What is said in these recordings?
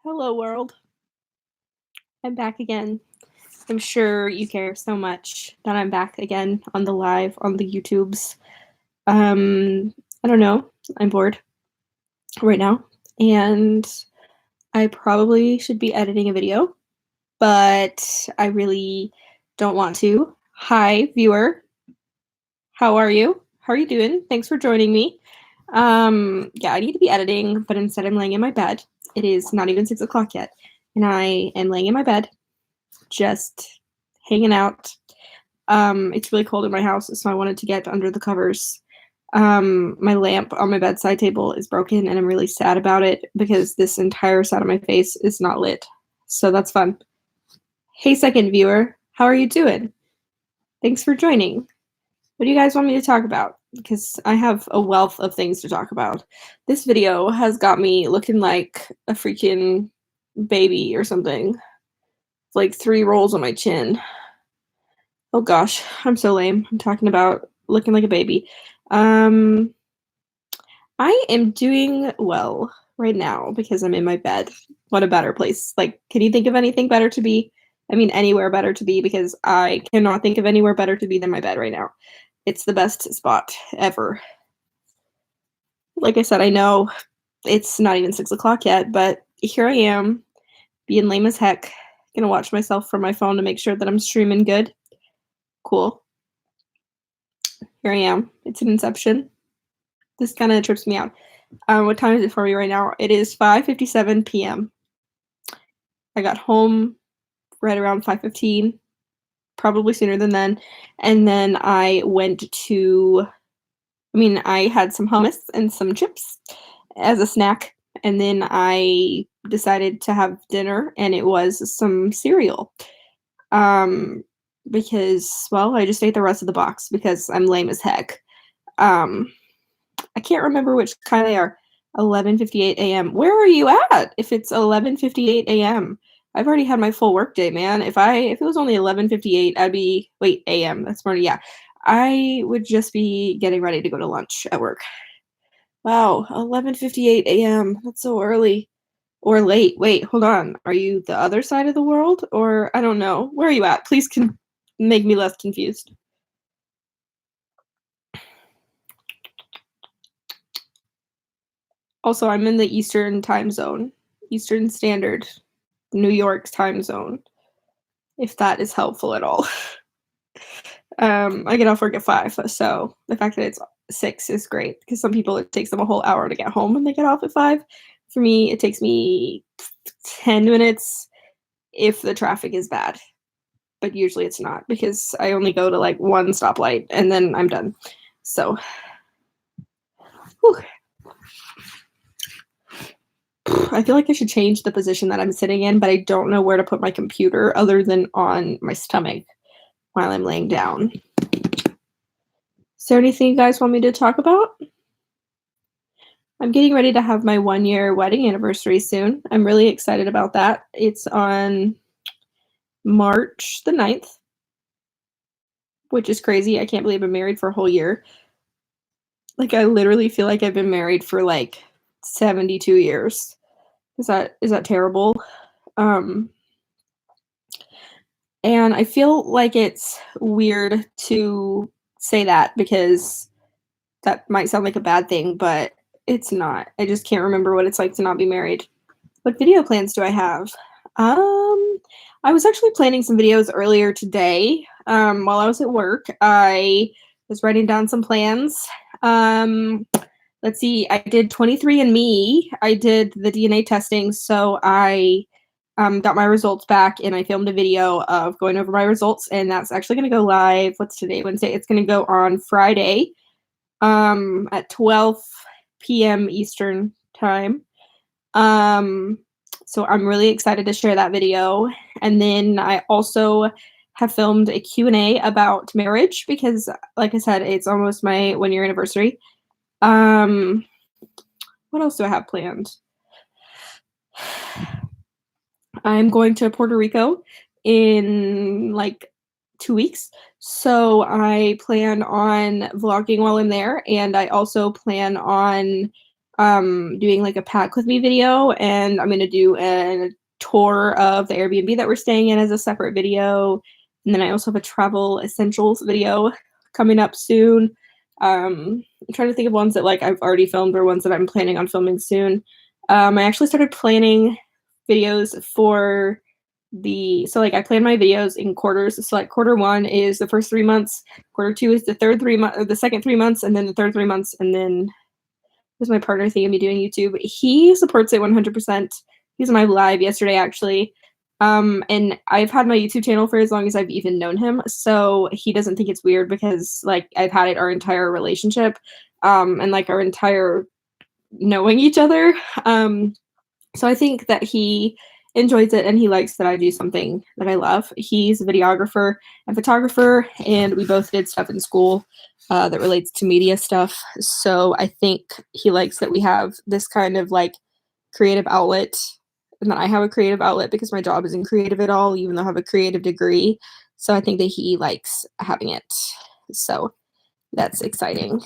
Hello, world. I'm back again. I'm sure you care so much that I'm back again on the live on the YouTubes. I don't know. I'm bored right now, and I probably should be editing a video, but I really don't want to. Hi, viewer. How are you? How are you doing? Thanks for joining me. Yeah, I need to be editing, but instead I'm laying in my bed. It is not even 6 o'clock yet, and I am laying in my bed just hanging out. It's really cold in my house, so I wanted to get under the covers. My lamp on my bedside table is broken, and I'm really sad about it because this entire side of my face is not lit. So that's fun. Hey, second viewer, how are you doing? Thanks for joining. What do you guys want me to talk about? Because I have a wealth of things to talk about. This video has got me looking like a freaking baby or something. Like 3 rolls on my chin. Oh gosh, I'm so lame. I'm talking about looking like a baby. Um, I am doing well right now because I'm in my bed. What a better place. Like, can you think of anything better to be? I mean, anywhere better to be because I cannot think of anywhere better to be than my bed right now. It's the best spot ever. Like I said, I know it's not even 6 o'clock yet, but here I am, being lame as heck. Gonna watch myself from my phone to make sure that I'm streaming good. Cool. Here I am. It's an Inception. This kind of trips me out. What time is it for me right now? It is 5:57 p.m. I got home right around 5:15, probably sooner than then. And then I I had some hummus and some chips as a snack. And then I decided to have dinner, and it was some cereal. Um, because, well, I just ate the rest of the box because I'm lame as heck. Um, I can't remember which kind they are. 11:58 a.m. Where are you at? If it's 11:58 a.m. I've already had my full work day, man. If it was only 11:58, I'd be wait, a.m. That's morning. Yeah. I would just be getting ready to go to lunch at work. Wow, 11:58 a.m. That's so early or late. Wait, hold on. Are you the other side of the world or I don't know. Where are you at? Please can make me less confused. Also, I'm in the Eastern time zone, Eastern Standard, New York's time zone, if that is helpful at all. I get off work at 5, so the fact that it's 6 is great because some people it takes them a whole hour to get home when they get off at 5. For me, it takes me 10 minutes if the traffic is bad, but usually it's not because I only go to like one stoplight and then I'm done. So, whew. I feel like I should change the position that I'm sitting in, but I don't know where to put my computer other than on my stomach while I'm laying down. Is there anything you guys want me to talk about? I'm getting ready to have my 1-year wedding anniversary soon. I'm really excited about that. It's on March the 9th, which is crazy. I can't believe I'm married for a whole year. Like, I literally feel like I've been married for like 72 years. Is that terrible? Um, and I feel like it's weird to say that because that might sound like a bad thing, but it's not. I just can't remember what it's like to not be married. What video plans do I have? I was actually planning some videos earlier today. While I was at work, I was writing down some plans. Um, let's see, I did 23andMe. I did the DNA testing, so I got my results back and I filmed a video of going over my results, and that's actually going to go live. What's today? Wednesday. It's going to go on Friday at 12 p.m. Eastern time. So I'm really excited to share that video. And then I also have filmed a Q&A about marriage because, like I said, it's almost my 1-year anniversary. What else do I have planned? I'm going to Puerto Rico in like 2 weeks. So I plan on vlogging while I'm there, and I also plan on doing like a pack with me video, and I'm gonna do a tour of the Airbnb that we're staying in as a separate video. And then I also have a travel essentials video coming up soon. I'm trying to think of ones that like I've already filmed or ones that I'm planning on filming soon. I actually started planning videos for like I plan my videos in quarters. So like quarter one is the first 3 months, quarter two is the the second 3 months, and then the third 3 months, and then there's my partner thinking of me doing YouTube. He supports it 100%. He's on my live yesterday actually. And I've had my YouTube channel for as long as I've even known him, so he doesn't think it's weird because like I've had it our entire relationship, and like our entire knowing each other. So I think that he enjoys it and he likes that I do something that I love. He's a videographer and photographer, and we both did stuff in school that relates to media stuff. So I think he likes that we have this kind of like creative outlet, and that I have a creative outlet because my job isn't creative at all, even though I have a creative degree. So I think that he likes having it. So that's exciting.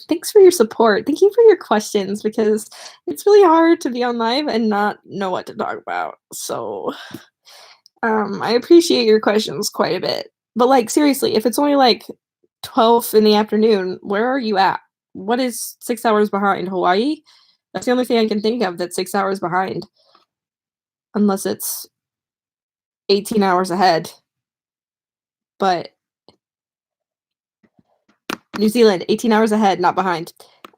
Thanks for your support. Thank you for your questions because it's really hard to be on live and not know what to talk about. So I appreciate your questions quite a bit. But like seriously, if it's only like 12 in the afternoon, where are you at? What is 6 hours behind? Hawaii? That's the only thing I can think of that's 6 hours behind. Unless it's 18 hours ahead. But New Zealand, 18 hours ahead, not behind.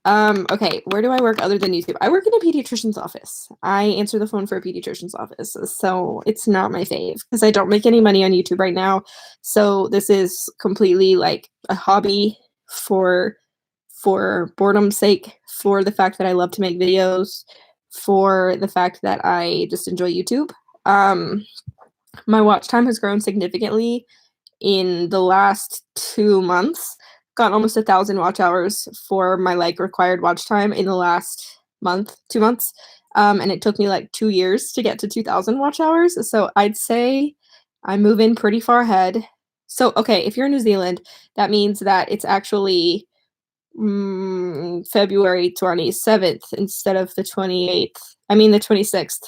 Okay, where do I work other than YouTube? I work in a pediatrician's office. I answer the phone for a pediatrician's office, so it's not my fave because I don't make any money on YouTube right now. So this is completely like a hobby for boredom's sake, for the fact that I love to make videos, for the fact that I just enjoy YouTube. My watch time has grown significantly in the last 2 months. Got almost 1,000 watch hours for my like required watch time in the last 2 months. And it took me like 2 years to get to 2,000 watch hours. So I'd say I'm moving pretty far ahead. So, okay, if you're in New Zealand, that means that it's actually February 27th instead of the 28th. I mean, the 26th.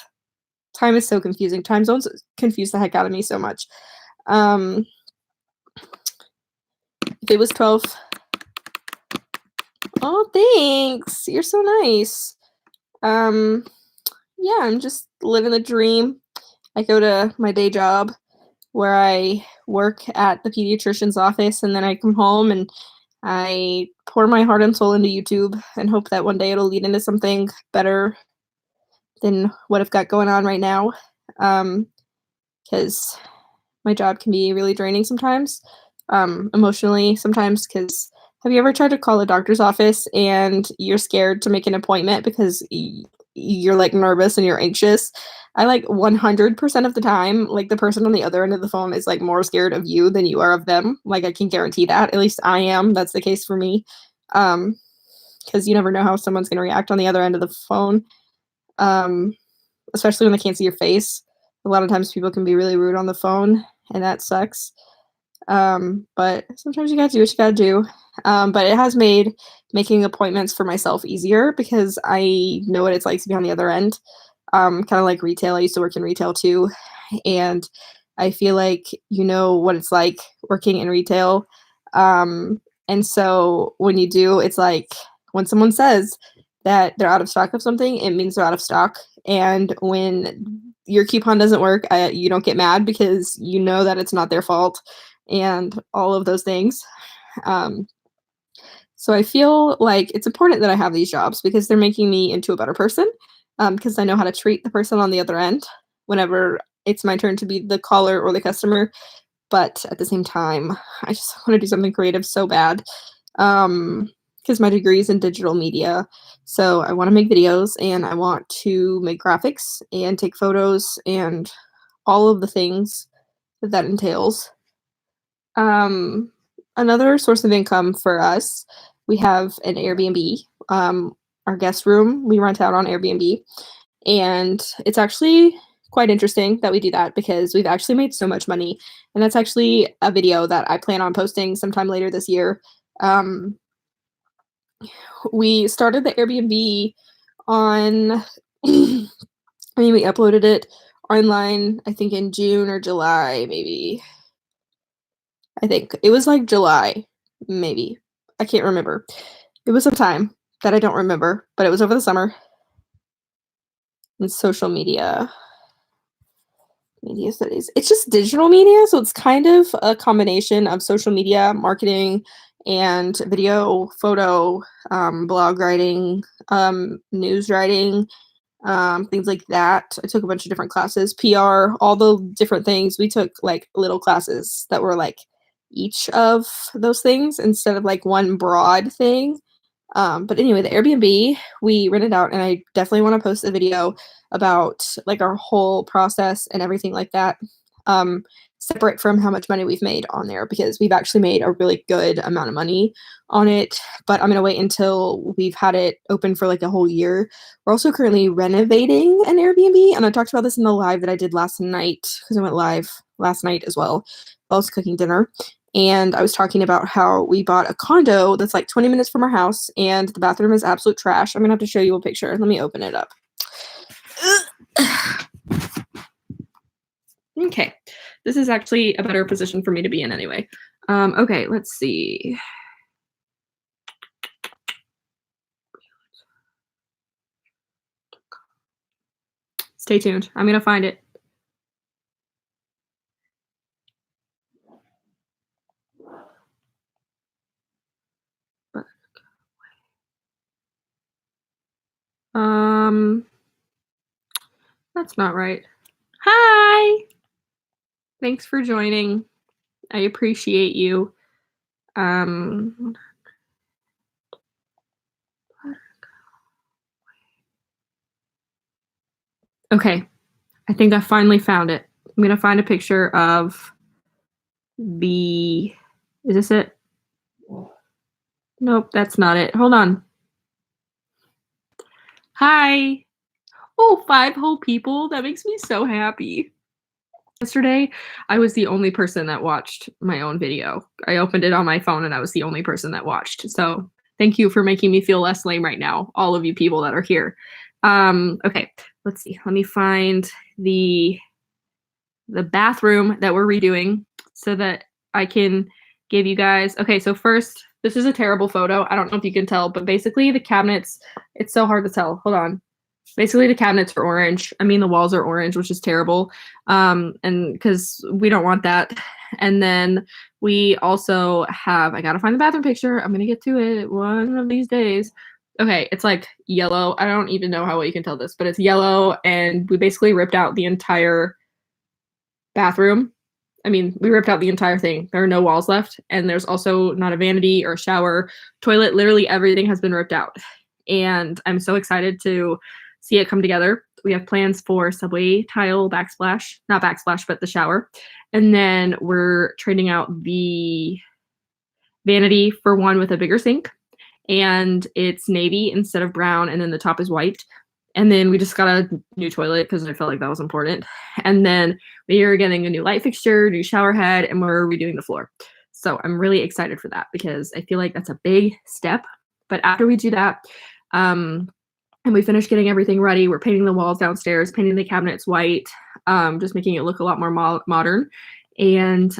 Time is so confusing. Time zones confuse the heck out of me so much. If it was 12. Oh, thanks. You're so nice. Yeah, I'm just living the dream. I go to my day job where I work at the pediatrician's office, and then I come home and I pour my heart and soul into YouTube and hope that one day it'll lead into something better than what I've got going on right now. Because my job can be really draining sometimes, emotionally sometimes, because have you ever tried to call a doctor's office and you're scared to make an appointment because you're like nervous and you're anxious? I like 100% of the time, like the person on the other end of the phone is like more scared of you than you are of them. Like I can guarantee that. At least I am. That's the case for me. Because you never know how someone's going to react on the other end of the phone, especially when they can't see your face. A lot of times people can be really rude on the phone, and that sucks. But sometimes you gotta do what you gotta do. But it has made making appointments for myself easier because I know what it's like to be on the other end. Kind of like retail. I used to work in retail too, and I feel like you know what it's like working in retail. And so when you do, it's like when someone says that they're out of stock of something, it means they're out of stock. And when your coupon doesn't work, you don't get mad because you know that it's not their fault and all of those things. So I feel like it's important that I have these jobs because they're making me into a better person, because I know how to treat the person on the other end whenever it's my turn to be the caller or the customer. But at the same time, I just want to do something creative so bad, because my degree is in digital media. So I want to make videos and I want to make graphics and take photos and all of the things that entails. Another source of income for us, we have an Airbnb. Our guest room we rent out on Airbnb, and it's actually quite interesting that we do that because we've actually made so much money, and that's actually a video that I plan on posting sometime later this year. We started the Airbnb on I mean, we uploaded it online, I think in June or July, maybe. I think it was like July, maybe. I can't remember. It was some time that I don't remember, but it was over the summer. And social media studies. It's just digital media, so it's kind of a combination of social media, marketing, and video, photo, blog writing, news writing, things like that. I took a bunch of different classes, PR, all the different things. We took like little classes that were like each of those things instead of like one broad thing. But anyway, the Airbnb we rented out, and I definitely want to post a video about like our whole process and everything like that. Um, Separate from how much money we've made on there because we've actually made a really good amount of money on it. But I'm gonna wait until we've had it open for like a whole year. We're also currently renovating an Airbnb, and I talked about this in the live that I did last night because I went live last night as well. I was cooking dinner, and I was talking about how we bought a condo that's like 20 minutes from our house, and the bathroom is absolute trash. I'm gonna have to show you a picture. Let me open it up. Okay, this is actually a better position for me to be in anyway. Okay, let's see. Stay tuned. I'm gonna find it. That's not right. Hi! Thanks for joining. I appreciate you. Okay, I think I finally found it. I'm gonna find a picture of the. Is this it? Nope, that's not it. Hold on. Hi. Oh, 5 whole people. That makes me so happy. Yesterday, I was the only person that watched my own video. I opened it on my phone and I was the only person that watched. So thank you for making me feel less lame right now, all of you people that are here. Okay, let's see. Let me find the bathroom that we're redoing so that I can give you guys. Okay, so first, this is a terrible photo. I don't know if you can tell, but basically the cabinets, it's so hard to tell. Hold on. Basically the cabinets are orange. I mean, the walls are orange, which is terrible. And because we don't want that. And then we also have, I gotta find the bathroom picture. I'm gonna get to it one of these days. Okay, it's like yellow. I don't even know how well you can tell this, but it's yellow, and we basically ripped out the entire bathroom. I mean, we ripped out the entire thing. There are no walls left, and there's also not a vanity or a shower, toilet. Literally everything has been ripped out, and I'm so excited to see it come together. We have plans for subway tile backsplash, not backsplash, but the shower, and then we're trading out the vanity for one with a bigger sink, and it's navy instead of brown, and then the top is white. And then we just got a new toilet because I felt like that was important. And then we are getting a new light fixture, new shower head, and we're redoing the floor. So I'm really excited for that because I feel like that's a big step. But after we do that, and we finish getting everything ready, we're painting the walls downstairs, painting the cabinets white, just making it look a lot more modern, and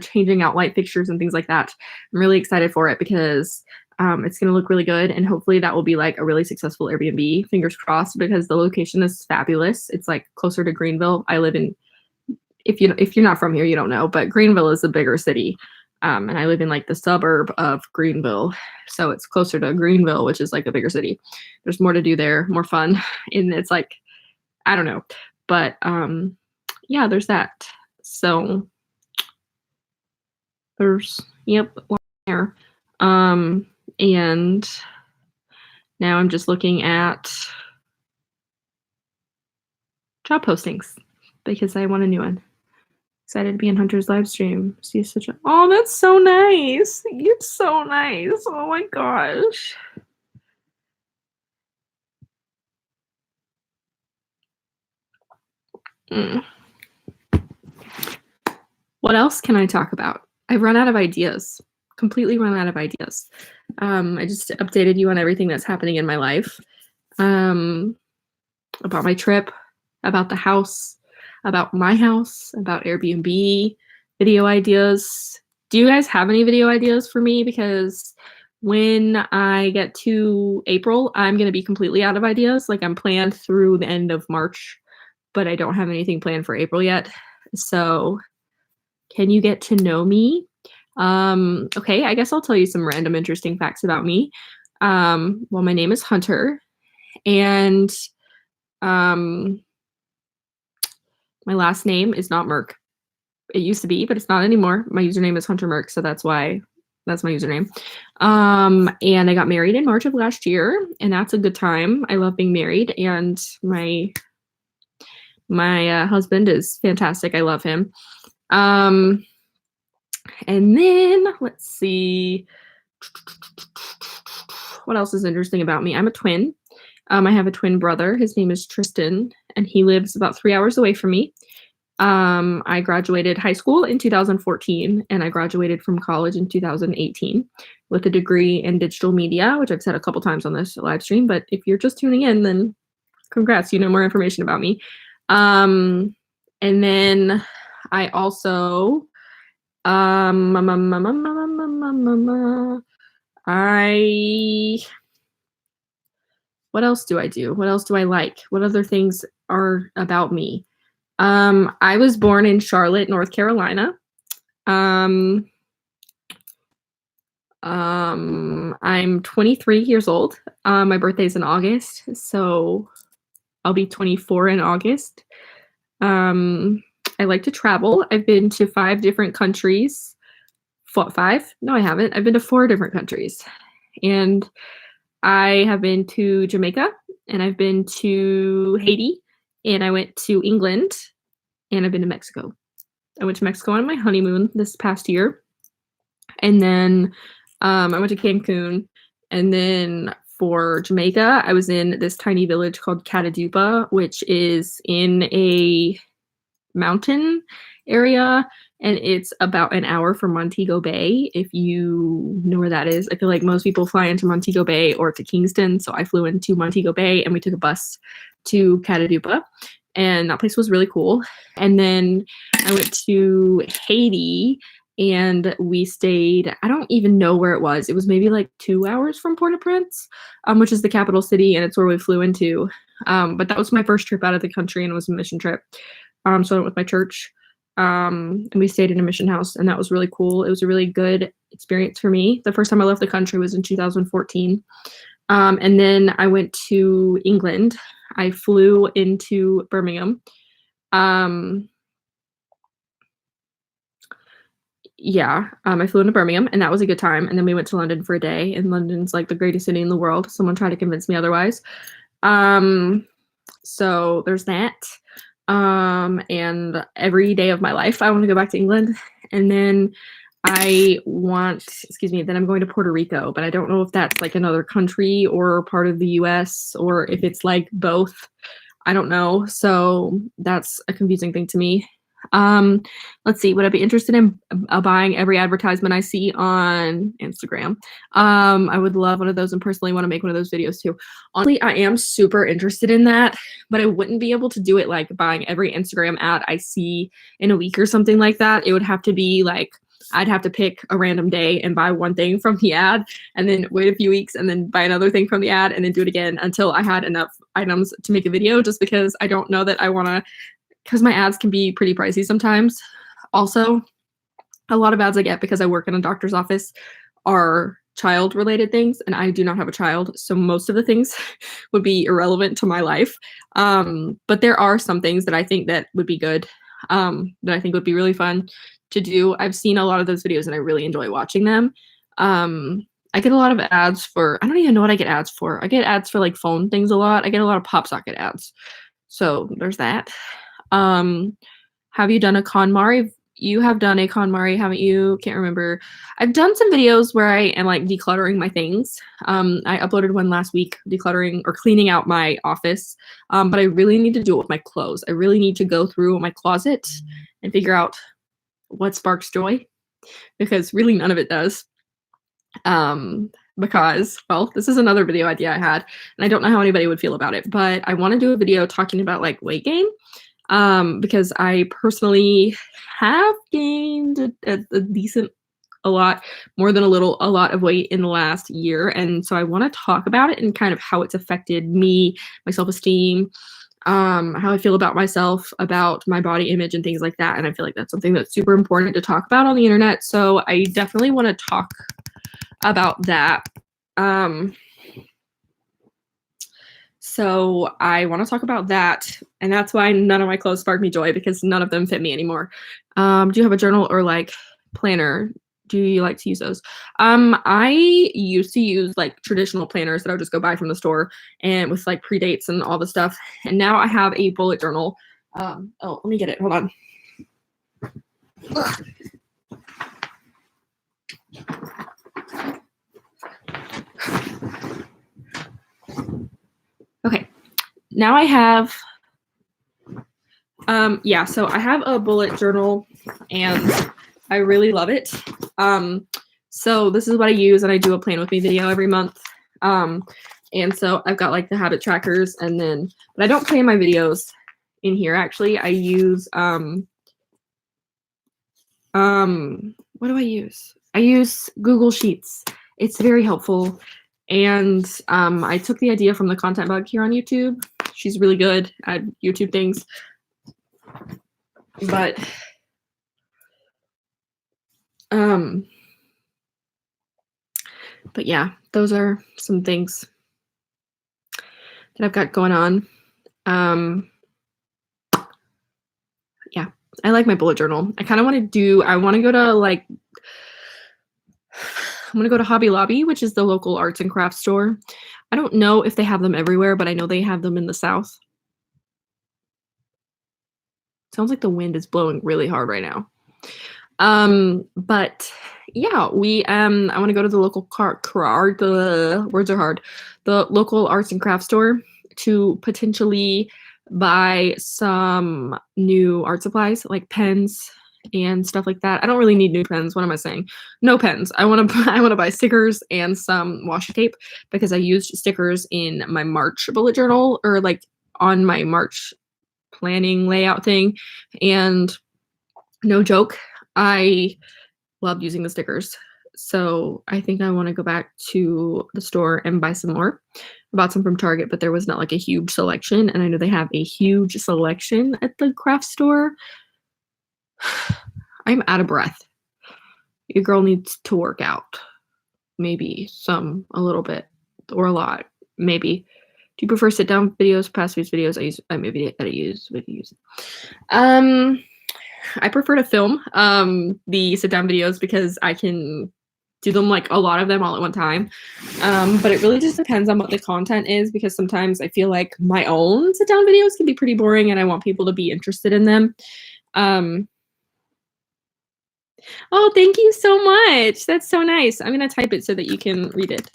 changing out light fixtures and things like that. I'm really excited for it because it's going to look really good, and hopefully that will be like a really successful Airbnb. Fingers crossed, because the location is fabulous. It's like closer to Greenville. I live in. If you're not from here, you don't know, but Greenville is a bigger city, and I live in like the suburb of Greenville, so it's closer to Greenville, which is like a bigger city. There's more to do there, more fun, and it's like, I don't know, but yeah, there's that. So there's there. And now I'm just looking at job postings because I want a new one. Excited to be in Hunter's live stream. See such a oh, that's so nice. It's so nice. Oh my gosh. What else can I talk about? I've run out of ideas. Completely run out of ideas. I just updated you on everything that's happening in my life. About my trip, about the house, about my house, about Airbnb, video ideas. Do you guys have any video ideas for me? Because when I get to April, I'm going to be completely out of ideas. Like I'm planned through the end of March, but I don't have anything planned for April yet. So can you get to know me? Okay, I guess I'll tell you some random interesting facts about me. Well, my name is Hunter, and um, my last name is not Merck. It used to be, but it's not anymore. My username is Hunter Merck, so that's why that's my username. And I got married in March of last year, and that's a good time. I love being married, and my husband is fantastic. I love him. And then let's see. What else is interesting about me? I'm a twin. I have a twin brother. His name is Tristan, and he lives about 3 hours away from me. I graduated high school in 2014, and I graduated from college in 2018 with a degree in digital media, which I've said a couple times on this live stream. But if you're just tuning in, then congrats, you know more information about me. And then I also, what else do I do? What else do I like? What other things are about me? I was born in Charlotte, North Carolina. I'm 23 years old. My birthday's in August, so I'll be 24 in August. I like to travel. I've been to 5 different countries. 5? No, I haven't. I've been to 4 different countries. And I have been to Jamaica, and I've been to Haiti, and I went to England, and I've been to Mexico. I went to Mexico on my honeymoon this past year. And then I went to Cancun. And then for Jamaica, I was in this tiny village called Catadupa, which is in a mountain area. And it's about an hour from Montego Bay, if you know where that is. I feel like most people fly into Montego Bay or to Kingston. So I flew into Montego Bay, and we took a bus to Catadupa. And that place was really cool. And then I went to Haiti, and we stayed, I don't even know where it was. It was maybe like 2 hours from Port-au-Prince, which is the capital city, and it's where we flew into. But that was my first trip out of the country, and it was a mission trip. So I went with my church, and we stayed in a mission house, and that was really cool. It was a really good experience for me. The first time I left the country was in 2014. And then I went to England. I flew into Birmingham. I flew into Birmingham, and that was a good time. And then we went to London for a day, and London's like the greatest city in the world. Someone tried to convince me otherwise. So there's that. And every day of my life, I want to go back to England. And then then I'm going to Puerto Rico, but I don't know if that's like another country or part of the US, or if it's like both. I don't know. So that's a confusing thing to me. Let's see. Would I be interested in buying every advertisement I see on Instagram? I would love one of those, and personally want to make one of those videos too. Honestly, I am super interested in that, but I wouldn't be able to do it like buying every Instagram ad I see in a week or something like that. It would have to be like, I'd have to pick a random day and buy one thing from the ad, and then wait a few weeks and then buy another thing from the ad, and then do it again until I had enough items to make a video, just because I don't know that I want to, because my ads can be pretty pricey sometimes. Also, a lot of ads I get because I work in a doctor's office are child related things, and I do not have a child. So most of the things would be irrelevant to my life. But there are some things that I think that would be good, that I think would be really fun to do. I've seen a lot of those videos and I really enjoy watching them. I get a lot of ads for, I don't even know what I get ads for. I get ads for like phone things a lot. I get a lot of pop socket ads. So there's that. Have you done a KonMari? You have done a KonMari, haven't you? Can't remember. I've done some videos where I am like decluttering my things. I uploaded one last week, decluttering or cleaning out my office. But I really need to do it with my clothes. I really need to go through my closet and figure out what sparks joy, because really none of it does. because, well, this is another video idea I had, and I don't know how anybody would feel about it, but I want to do a video talking about like weight gain, because I personally have gained a decent, a lot more than a lot of weight in the last year, and so I want to talk about it and kind of how it's affected me, my self-esteem, how I feel about myself, about my body image and things like that. And I feel like that's something that's super important to talk about on the internet. So I definitely want to talk about that. So I want to talk about that. And that's why none of my clothes spark me joy, because none of them fit me anymore. Do you have a journal or like planner? Do you like to use those? I used to use like traditional planners that I would just go buy from the store and with like pre-dates and all the stuff. And now I have a bullet journal. Oh, let me get it. Hold on. Ugh. Okay. Now I have, yeah, so I have a bullet journal and I really love it. So this is what I use, and I do a plan with me video every month. And so I've got like the habit trackers, and then, but I don't plan my videos in here. Actually, I use, what do I use? I use Google Sheets. It's very helpful. And I took the idea from the Content Bug here on YouTube. She's really good at YouTube things. But yeah, those are some things that I've got going on. Yeah, I like my bullet journal. I kind of want to do, I want to go to like, I'm going to go to Hobby Lobby, which is the local arts and crafts store. I don't know if they have them everywhere, but I know they have them in the South. Sounds like the wind is blowing really hard right now. But yeah, I want to go to the local words are hard. The local arts and crafts store to potentially buy some new art supplies like pens and stuff like that. I don't really need new pens. What am I saying? No pens. I want to buy stickers and some washi tape, because I used stickers in my March bullet journal, or like on my March planning layout thing, and no joke, I loved using the stickers. So I think I want to go back to the store and buy some more. I bought some from Target, but there was not like a huge selection, and I know they have a huge selection at the craft store. I'm out of breath. Your girl needs to work out. Maybe a little bit, or a lot, maybe. Do you prefer sit-down videos, past-paced videos? I use videos. I prefer to film the sit-down videos, because I can do them, like a lot of them all at one time. But it really just depends on what the content is, because sometimes I feel like my own sit-down videos can be pretty boring and I want people to be interested in them. Oh, thank you so much. That's so nice. I'm going to type it so that you can read it.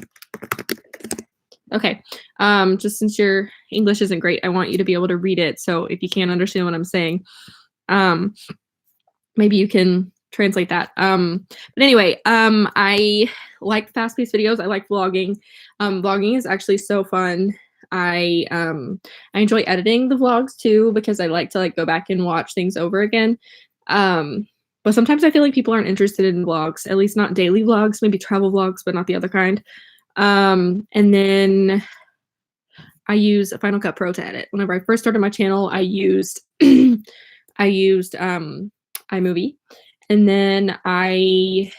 Okay. Just since your English isn't great, I want you to be able to read it. So if you can't understand what I'm saying, maybe you can translate that. But anyway, I like fast-paced videos. I like vlogging. Vlogging is actually so fun. I enjoy editing the vlogs too, because I like to like go back and watch things over again. But sometimes I feel like people aren't interested in vlogs, at least not daily vlogs, maybe travel vlogs, but not the other kind. And then I use Final Cut Pro to edit. Whenever I first started my channel, I used iMovie, and then I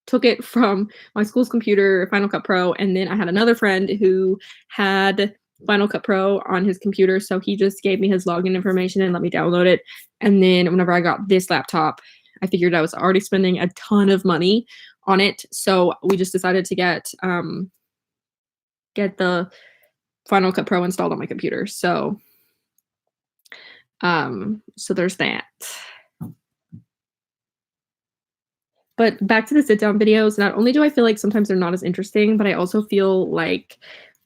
took it from my school's computer, Final Cut Pro, and then I had another friend who had Final Cut Pro on his computer, so he just gave me his login information and let me download it. And then whenever I got this laptop, I figured I was already spending a ton of money on it, so we just decided to get the Final Cut Pro installed on my computer. So there's that. But back to the sit-down videos, not only do I feel like sometimes they're not as interesting, but I also feel like,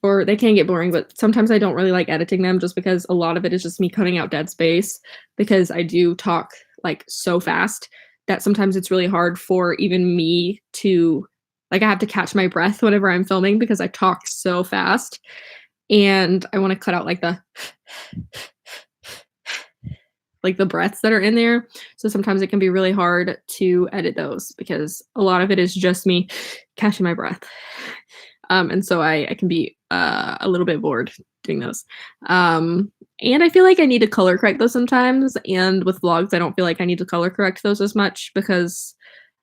or they can get boring, but sometimes I don't really like editing them, just because a lot of it is just me cutting out dead space, because I do talk like so fast that sometimes it's really hard for even me to like I have to catch my breath whenever I'm filming because I talk so fast, and I want to cut out like the breaths that are in there. So sometimes it can be really hard to edit those because a lot of it is just me catching my breath. And so I can be a little bit bored doing those. And I feel like I need to color correct those sometimes. And with vlogs, I don't feel like I need to color correct those as much because,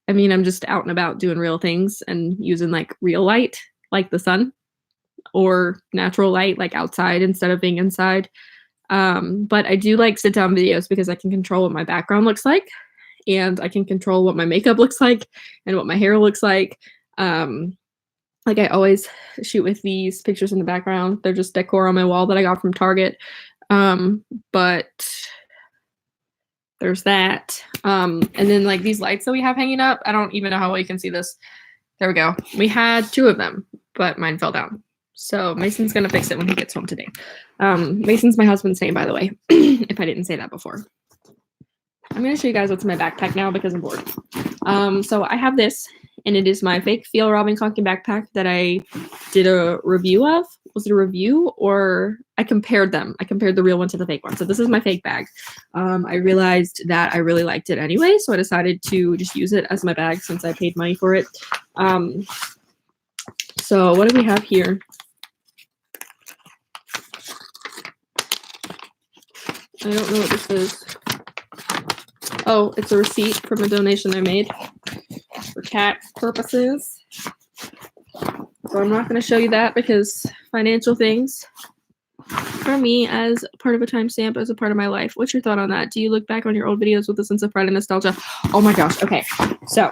I mean, I'm just out and about doing real things and using like real light, like the sun, or natural light, like outside instead of being inside. But I do like sit down videos because I can control what my background looks like, and I can control what my makeup looks like and what my hair looks like. Like I always shoot with these pictures in the background. They're just decor on my wall that I got from Target. But there's that. And then like these lights that we have hanging up, I don't even know how well you can see this. There we go. We had 2 of them, but mine fell down. So Mason's gonna fix it when he gets home today. Mason's my husband's name, by the way, if I didn't say that before. I'm gonna show you guys what's in my backpack now because I'm bored. So I have this, and it is my fake Field Robin Conking backpack that I did a review of. Was it a review, or I compared them? I compared the real one to the fake one. So this is my fake bag. I realized that I really liked it anyway, so I decided to just use it as my bag since I paid money for it. So what do we have here? I don't know what this is. Oh, it's a receipt from a donation I made for cat purposes. So I'm not going to show you that because financial things for me as part of a timestamp, as a part of my life. What's your thought on that? Do you look back on your old videos with a sense of pride and nostalgia? Oh my gosh. Okay. So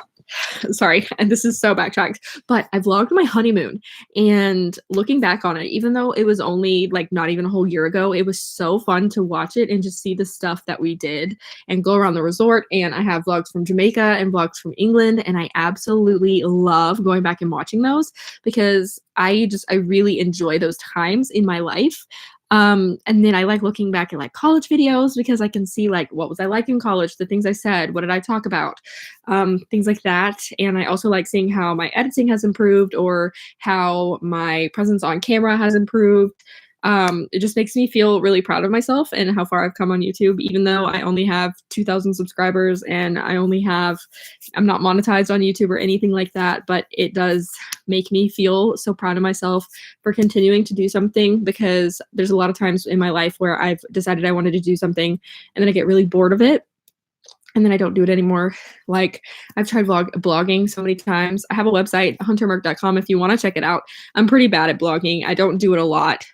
sorry, and this is so backtracked, but I vlogged my honeymoon, and looking back on it, even though it was only like not even a whole year ago, it was so fun to watch it and just see the stuff that we did and go around the resort. And I have vlogs from Jamaica and vlogs from England, and I absolutely love going back and watching those because I really enjoy those times in my life. And then I like looking back at like college videos because I can see like what was I like in college, the things I said, what did I talk about, things like that. And I also like seeing how my editing has improved or how my presence on camera has improved. It just makes me feel really proud of myself and how far I've come on YouTube, even though I only have 2,000 subscribers and I'm not monetized on YouTube or anything like that, but it does make me feel so proud of myself for continuing to do something, because there's a lot of times in my life where I've decided I wanted to do something and then I get really bored of it. And then I don't do it anymore. Like I've tried blogging so many times. I have a website, huntermerk.com, if you want to check it out. I'm pretty bad at blogging. I don't do it a lot.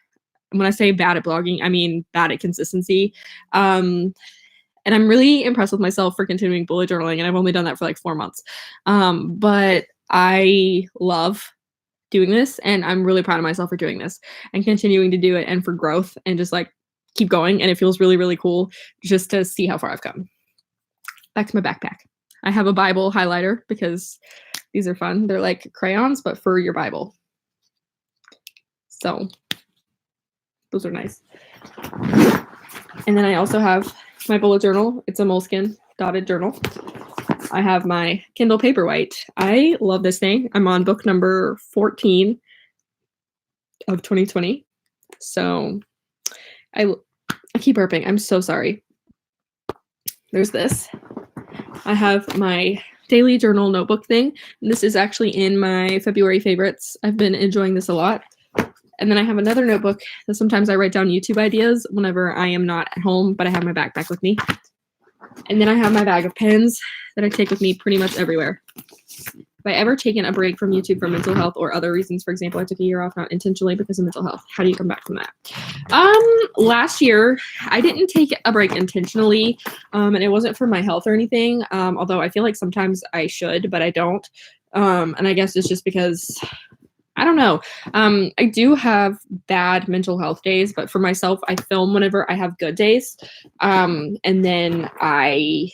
When I say bad at blogging, I mean bad at consistency. And I'm really impressed with myself for continuing bullet journaling, and I've only done that for like 4 months. But I love doing this, and I'm really proud of myself for doing this and continuing to do it, and for growth, and just like keep going. And it feels really, really cool just to see how far I've come. Back to my backpack. I have a Bible highlighter because these are fun. They're like crayons, but for your Bible. So those are nice. And then I also have my bullet journal. It's a Moleskine dotted journal. I have my Kindle Paperwhite. I love this thing. I'm on book number 14 of 2020. So I keep burping. I'm so sorry. There's this. I have my daily journal notebook thing. This is actually in my February favorites. I've been enjoying this a lot. And then I have another notebook that sometimes I write down YouTube ideas whenever I am not at home, but I have my backpack with me. And then I have my bag of pens that I take with me pretty much everywhere. Have I ever taken a break from YouTube for mental health or other reasons? For example, I took a year off not intentionally because of mental health. How do you come back from that? Last year, I didn't take a break intentionally, and it wasn't for my health or anything, although I feel like sometimes I should, but I don't. And I guess it's just because I don't know. I do have bad mental health days, but for myself, I film whenever I have good days. And then I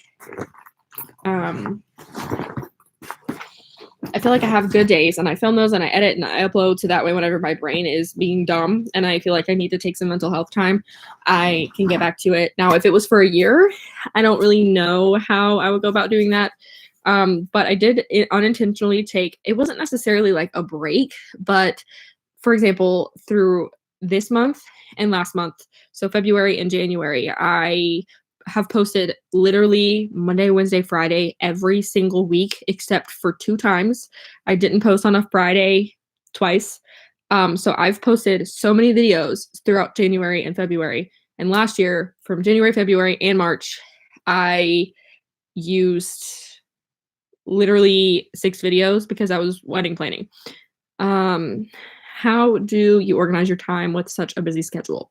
feel like I have good days and I film those and I edit and I upload, so that way whenever my brain is being dumb and I feel like I need to take some mental health time, I can get back to it. Now, if it was for a year, I don't really know how I would go about doing that. But I did unintentionally take, it wasn't necessarily like a break, but for example, through this month and last month, so February and January, I have posted literally Monday, Wednesday, Friday every single week except for 2 times. I didn't post on a Friday twice. So I've posted so many videos throughout January and February. And last year, from January, February, and March, I used literally 6 videos because I was wedding planning. Um, how do you organize your time with such a busy schedule?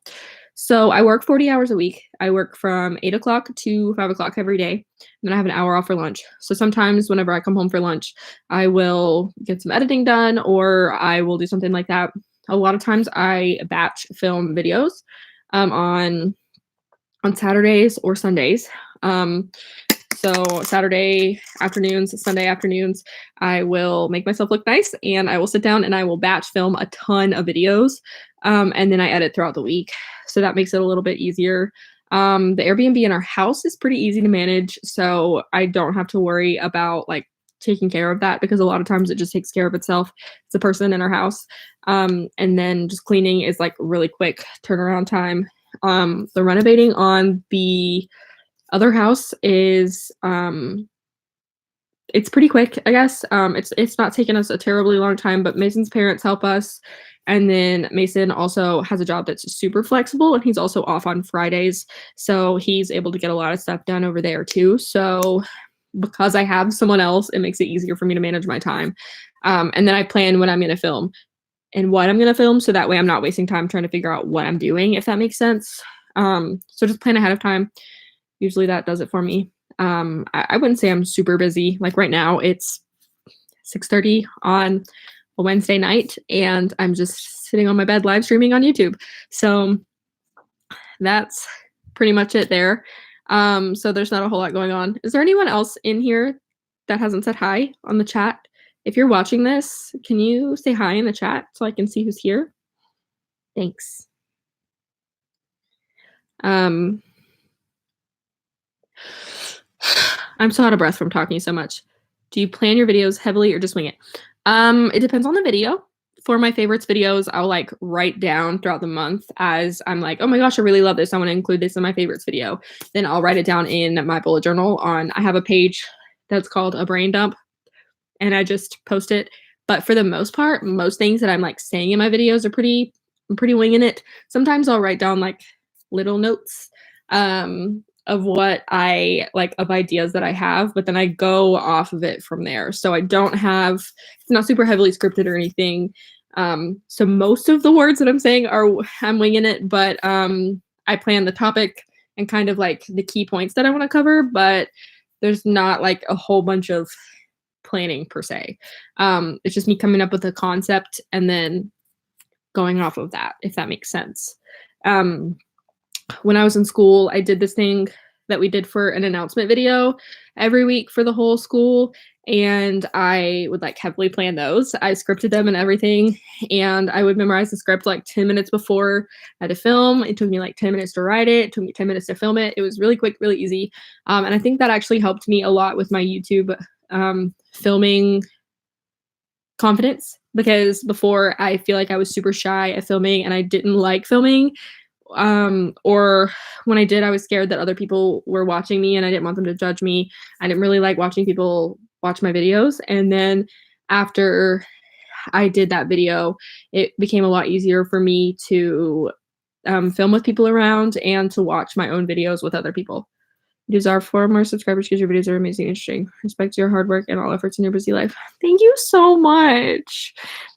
So I work 40 hours a week. I work from 8 o'clock to 5 o'clock every day. And then I have an hour off for lunch. So sometimes whenever I come home for lunch, I will get some editing done or I will do something like that. A lot of times I batch film videos on Saturdays or Sundays. So Saturday afternoons, Sunday afternoons, I will make myself look nice and I will sit down and I will batch film a ton of videos. And then I edit throughout the week. So that makes it a little bit easier. The Airbnb in our house is pretty easy to manage. So I don't have to worry about like taking care of that because a lot of times it just takes care of itself. It's a person in our house. And then just cleaning is like really quick turnaround time. The renovating on the other house is it's pretty quick, I guess. It's not taken us a terribly long time, but Mason's parents help us. And then Mason also has a job that's super flexible and he's also off on Fridays. So he's able to get a lot of stuff done over there too. So because I have someone else, it makes it easier for me to manage my time. And then I plan when I'm going to film and what I'm going to film. So that way I'm not wasting time trying to figure out what I'm doing, if that makes sense. So just plan ahead of time. Usually that does it for me. I wouldn't say I'm super busy. Like right now, it's 6:30 on a Wednesday night, and I'm just sitting on my bed live streaming on YouTube. So that's pretty much it there. So there's not a whole lot going on. Is there anyone else in here that hasn't said hi on the chat? If you're watching this, can you say hi in the chat so I can see who's here? Thanks. I'm so out of breath from talking so much. Do you plan your videos heavily or just wing it? It depends on the video. For my favorites videos, I'll like write down throughout the month as I'm like, oh my gosh, I really love this. I want to include this in my favorites video. Then I'll write it down in my bullet journal I have a page that's called a brain dump and I just post it. But for the most part, most things that I'm like saying in my videos are I'm pretty winging it. Sometimes I'll write down like little notes of what I like of ideas that I have, but then I go off of it from there. So I don't have, it's not super heavily scripted or anything. So most of the words that I'm saying I'm winging it, but I plan the topic and kind of like the key points that I want to cover, but there's not like a whole bunch of planning per se. It's just me coming up with a concept and then going off of that, if that makes sense. When I was in school, I did this thing that we did for an announcement video every week for the whole school. And I would like heavily plan those. I scripted them and everything. And I would memorize the script like 10 minutes before I had to film. It took me like 10 minutes to write it. It took me 10 minutes to film it. It was really quick, really easy. And I think that actually helped me a lot with my YouTube filming confidence because before I feel like I was super shy at filming and I didn't like filming. Or when I did, I was scared that other people were watching me and I didn't want them to judge me. I didn't really like watching people watch my videos. And then after I did that video, it became a lot easier for me to film with people around and to watch my own videos with other people. You deserve 4 more subscribers because your videos are amazing and interesting. Respect your hard work and all efforts in your busy life. Thank you so much.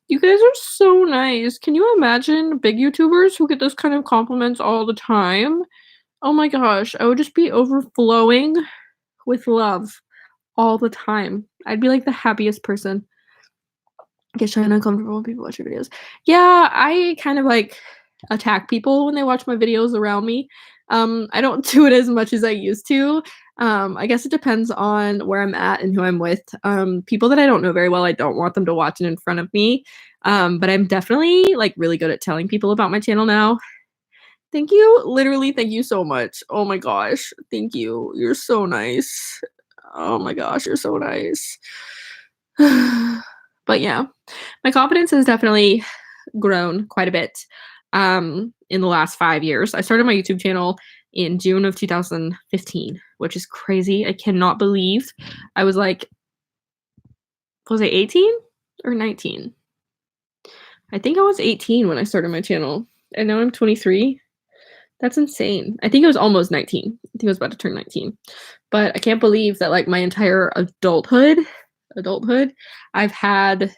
You guys are so nice. Can you imagine big YouTubers who get those kind of compliments all the time? Oh my gosh, I would just be overflowing with love all the time. I'd be like the happiest person. Get shy and uncomfortable when people watch your videos. Yeah, I kind of like attack people when they watch my videos around me. I don't do it as much as I used to. I guess it depends on where I'm at and who I'm with. People that I don't know very well, I don't want them to watch it in front of me. But I'm definitely like really good at telling people about my channel now. Thank you. Literally, thank you so much. Oh my gosh. Thank you. You're so nice. Oh my gosh, you're so nice. But yeah, my confidence has definitely grown quite a bit in the last 5 years. I started my YouTube channel in June of 2015, which is crazy. I cannot believe I was like, was I 18 or 19? I think I was 18 when I started my channel, and now I'm 23. That's insane. I think it was almost 19. I think I was about to turn 19. But I can't believe that like my entire adulthood, I've had.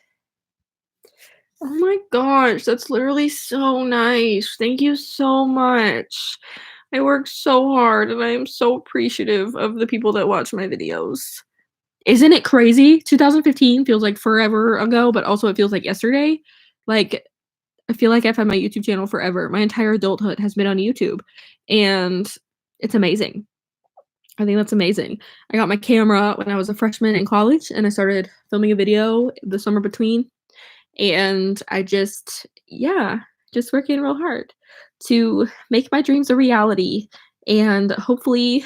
Oh my gosh, that's literally so nice. Thank you so much. I worked so hard and I am so appreciative of the people that watch my videos. Isn't it crazy? 2015 feels like forever ago, but also it feels like yesterday. Like, I feel like I've had my YouTube channel forever. My entire adulthood has been on YouTube, and it's amazing. I think that's amazing. I got my camera when I was a freshman in college, and I started filming a video the summer between, and I just yeah, just working real hard to make my dreams a reality, and hopefully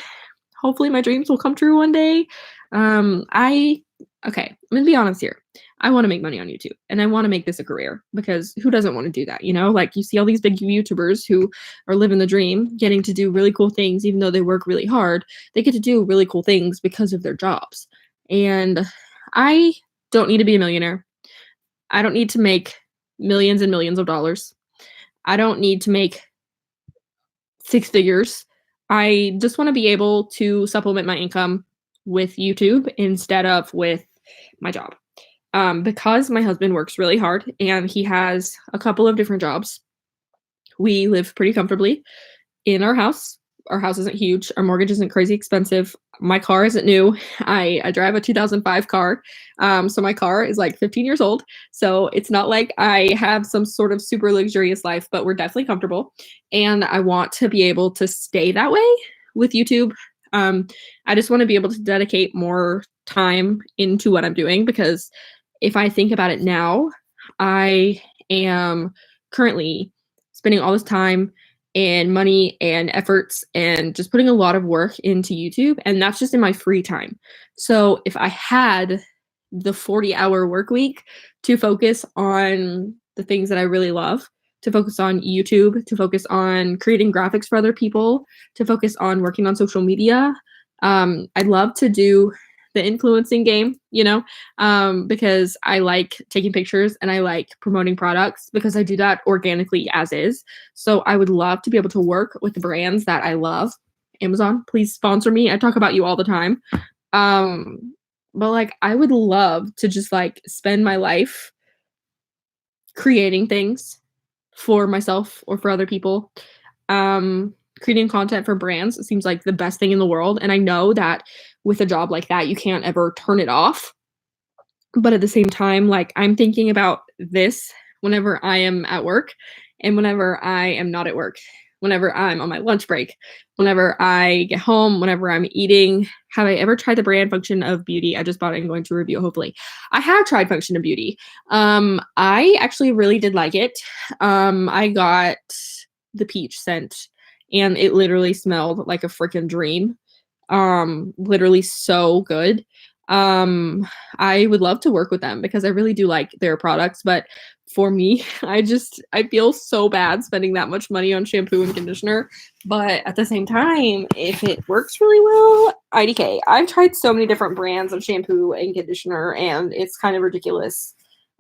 my dreams will come true one day. I Okay, I'm gonna be honest here. I want to make money on YouTube and I want to make this a career because who doesn't want to do that? You know, like you see all these big YouTubers who are living the dream, getting to do really cool things, even though they work really hard. They get to do really cool things because of their jobs. And I don't need to be a millionaire. I don't need to make millions and millions of dollars. I don't need to make six figures. I just want to be able to supplement my income with YouTube instead of with my job. Because my husband works really hard and he has a couple of different jobs, we live pretty comfortably in our house. Our house isn't huge. Our mortgage isn't crazy expensive. My car isn't new. I drive a 2005 car. So my car is like 15 years old. So it's not like I have some sort of super luxurious life, but we're definitely comfortable. And I want to be able to stay that way with YouTube. I just want to be able to dedicate more time into what I'm doing because if I think about it now, I am currently spending all this time and money and efforts and just putting a lot of work into YouTube. And that's just in my free time. So if I had the 40-hour work week to focus on the things that I really love, to focus on YouTube, to focus on creating graphics for other people, to focus on working on social media, I'd love to do the influencing game, because I like taking pictures and I like promoting products because I do that organically as is. So I would love to be able to work with the brands that I love. Amazon, please sponsor me. I talk about you all the time. But like I would love to just like spend my life creating things for myself or for other people. Creating content for brands seems like the best thing in the world. And I know that with a job like that, you can't ever turn it off. But at the same time, like I'm thinking about this whenever I am at work and whenever I am not at work, whenever I'm on my lunch break, whenever I get home, whenever I'm eating. Have I ever tried the brand Function of Beauty? I just bought it and going to review, hopefully. I have tried Function of Beauty. I actually really did like it. I got the peach scent and it literally smelled like a freaking dream. Literally so good. I would love to work with them because I really do like their products, but for me, I feel so bad spending that much money on shampoo and conditioner, but at the same time, if it works really well, IDK. I've tried so many different brands of shampoo and conditioner and it's kind of ridiculous.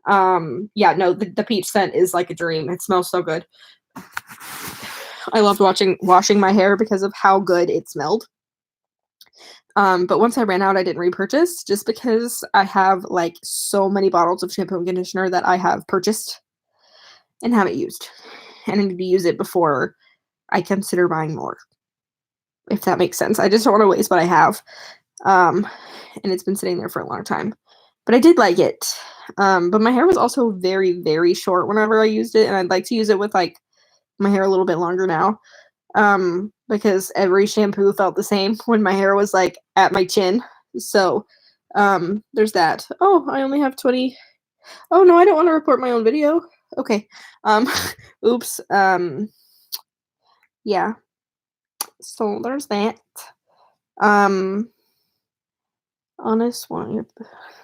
Yeah, no, the peach scent is like a dream. It smells so good. I loved washing my hair because of how good it smelled. But once I ran out, I didn't repurchase just because I have like so many bottles of shampoo and conditioner that I have purchased and haven't used. And I need to use it before I consider buying more, if that makes sense. I just don't want to waste what I have. And it's been sitting there for a long time. But I did like it. But my hair was also very, very short whenever I used it. And I'd like to use it with like my hair a little bit longer now. Because every shampoo felt the same when my hair was like at my chin. So, there's that. Oh, I only have 20. Oh no, I don't want to report my own video. Okay. Oops. Yeah. So there's that. Um, Honest, want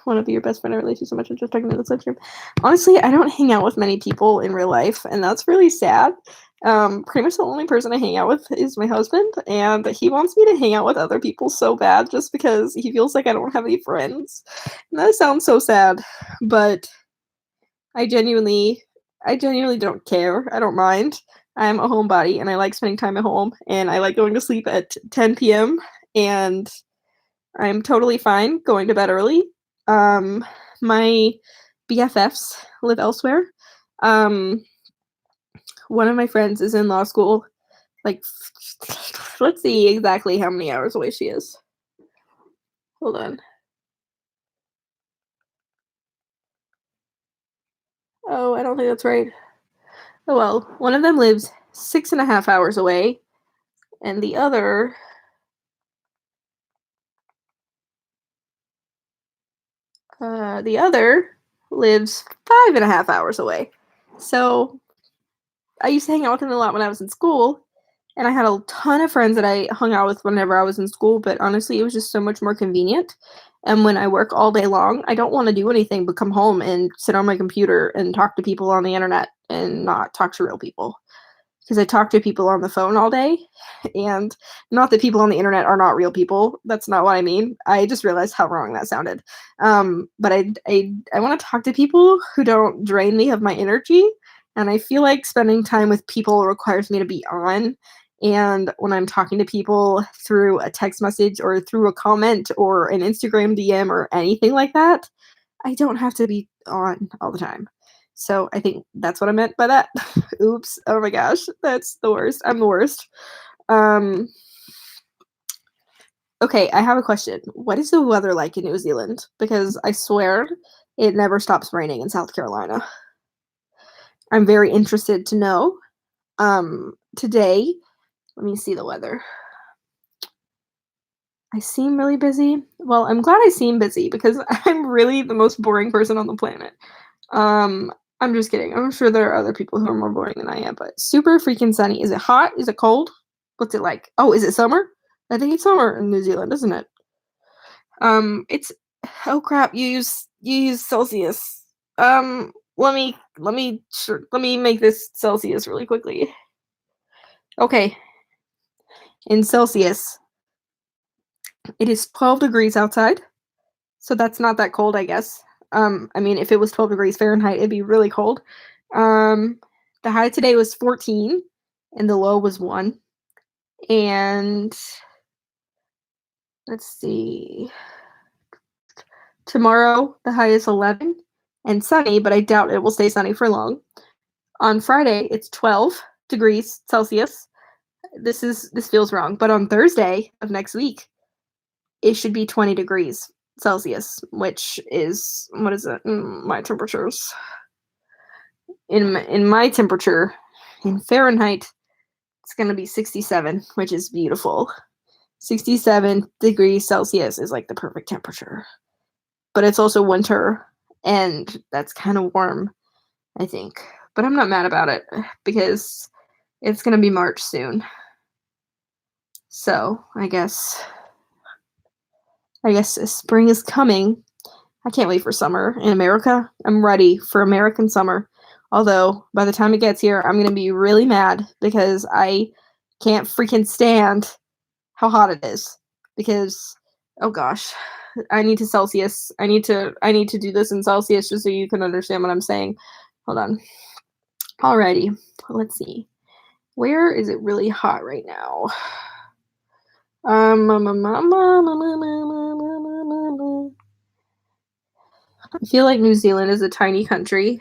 to be your best friend. I relate to you so much. I'm just talking to the sunshine. Honestly, I don't hang out with many people in real life, and that's really sad. Pretty much the only person I hang out with is my husband, and he wants me to hang out with other people so bad just because he feels like I don't have any friends. And that sounds so sad, but I genuinely, I genuinely don't care. I don't mind. I'm a homebody, and I like spending time at home, and I like going to sleep at 10 p.m. and I'm totally fine going to bed early. My BFFs live elsewhere. Um, one of my friends is in law school. Like, let's see exactly how many hours away she is. Hold on. Oh, I don't think that's right. Oh well, one of them lives 6.5 hours away, and the other lives 5.5 hours away. So I used to hang out with him a lot when I was in school, and I had a ton of friends that I hung out with whenever I was in school, but honestly, it was just so much more convenient. And when I work all day long, I don't want to do anything but come home and sit on my computer and talk to people on the internet and not talk to real people. Because I talk to people on the phone all day, and not that people on the internet are not real people. That's not what I mean. I just realized how wrong that sounded. But I want to talk to people who don't drain me of my energy, and I feel like spending time with people requires me to be on. And when I'm talking to people through a text message or through a comment or an Instagram DM or anything like that, I don't have to be on all the time. So I think that's what I meant by that. Oops. Oh my gosh. That's the worst. I'm the worst. Um, okay, I have a question. What is the weather like in New Zealand? Because I swear it never stops raining in South Carolina. I'm very interested to know. Today, let me see the weather. I seem really busy. Well, I'm glad I seem busy because I'm really the most boring person on the planet. Um, I'm just kidding. I'm sure there are other people who are more boring than I am, but super freaking sunny. Is it hot? Is it cold? What's it like? Oh, is it summer? I think it's summer in New Zealand, isn't it? It's oh crap, you use Celsius. Let me make this Celsius really quickly. Okay, in Celsius, it is 12 degrees outside. So that's not that cold, I guess. I mean, if it was 12 degrees Fahrenheit, it'd be really cold. Um, the high today was 14, and the low was 1. And let's see. Tomorrow, the high is 11 and sunny, but I doubt it will stay sunny for long. On Friday, it's 12 degrees Celsius. This feels wrong, but on Thursday of next week, it should be 20 degrees Celsius, which is what is it? My temperatures. In my temperature in Fahrenheit, it's going to be 67, which is beautiful. 67 degrees Celsius is like the perfect temperature. But it's also winter, and that's kind of warm, I think. But I'm not mad about it because it's going to be March soon. So, I guess spring is coming. I can't wait for summer in America. I'm ready for American summer. Although, by the time it gets here, I'm going to be really mad because I can't freaking stand how hot it is. Because, oh gosh, I need to Celsius. I need to do this in Celsius just so you can understand what I'm saying. Hold on. Alrighty, let's see. Where is it really hot right now? I feel like New Zealand is a tiny country.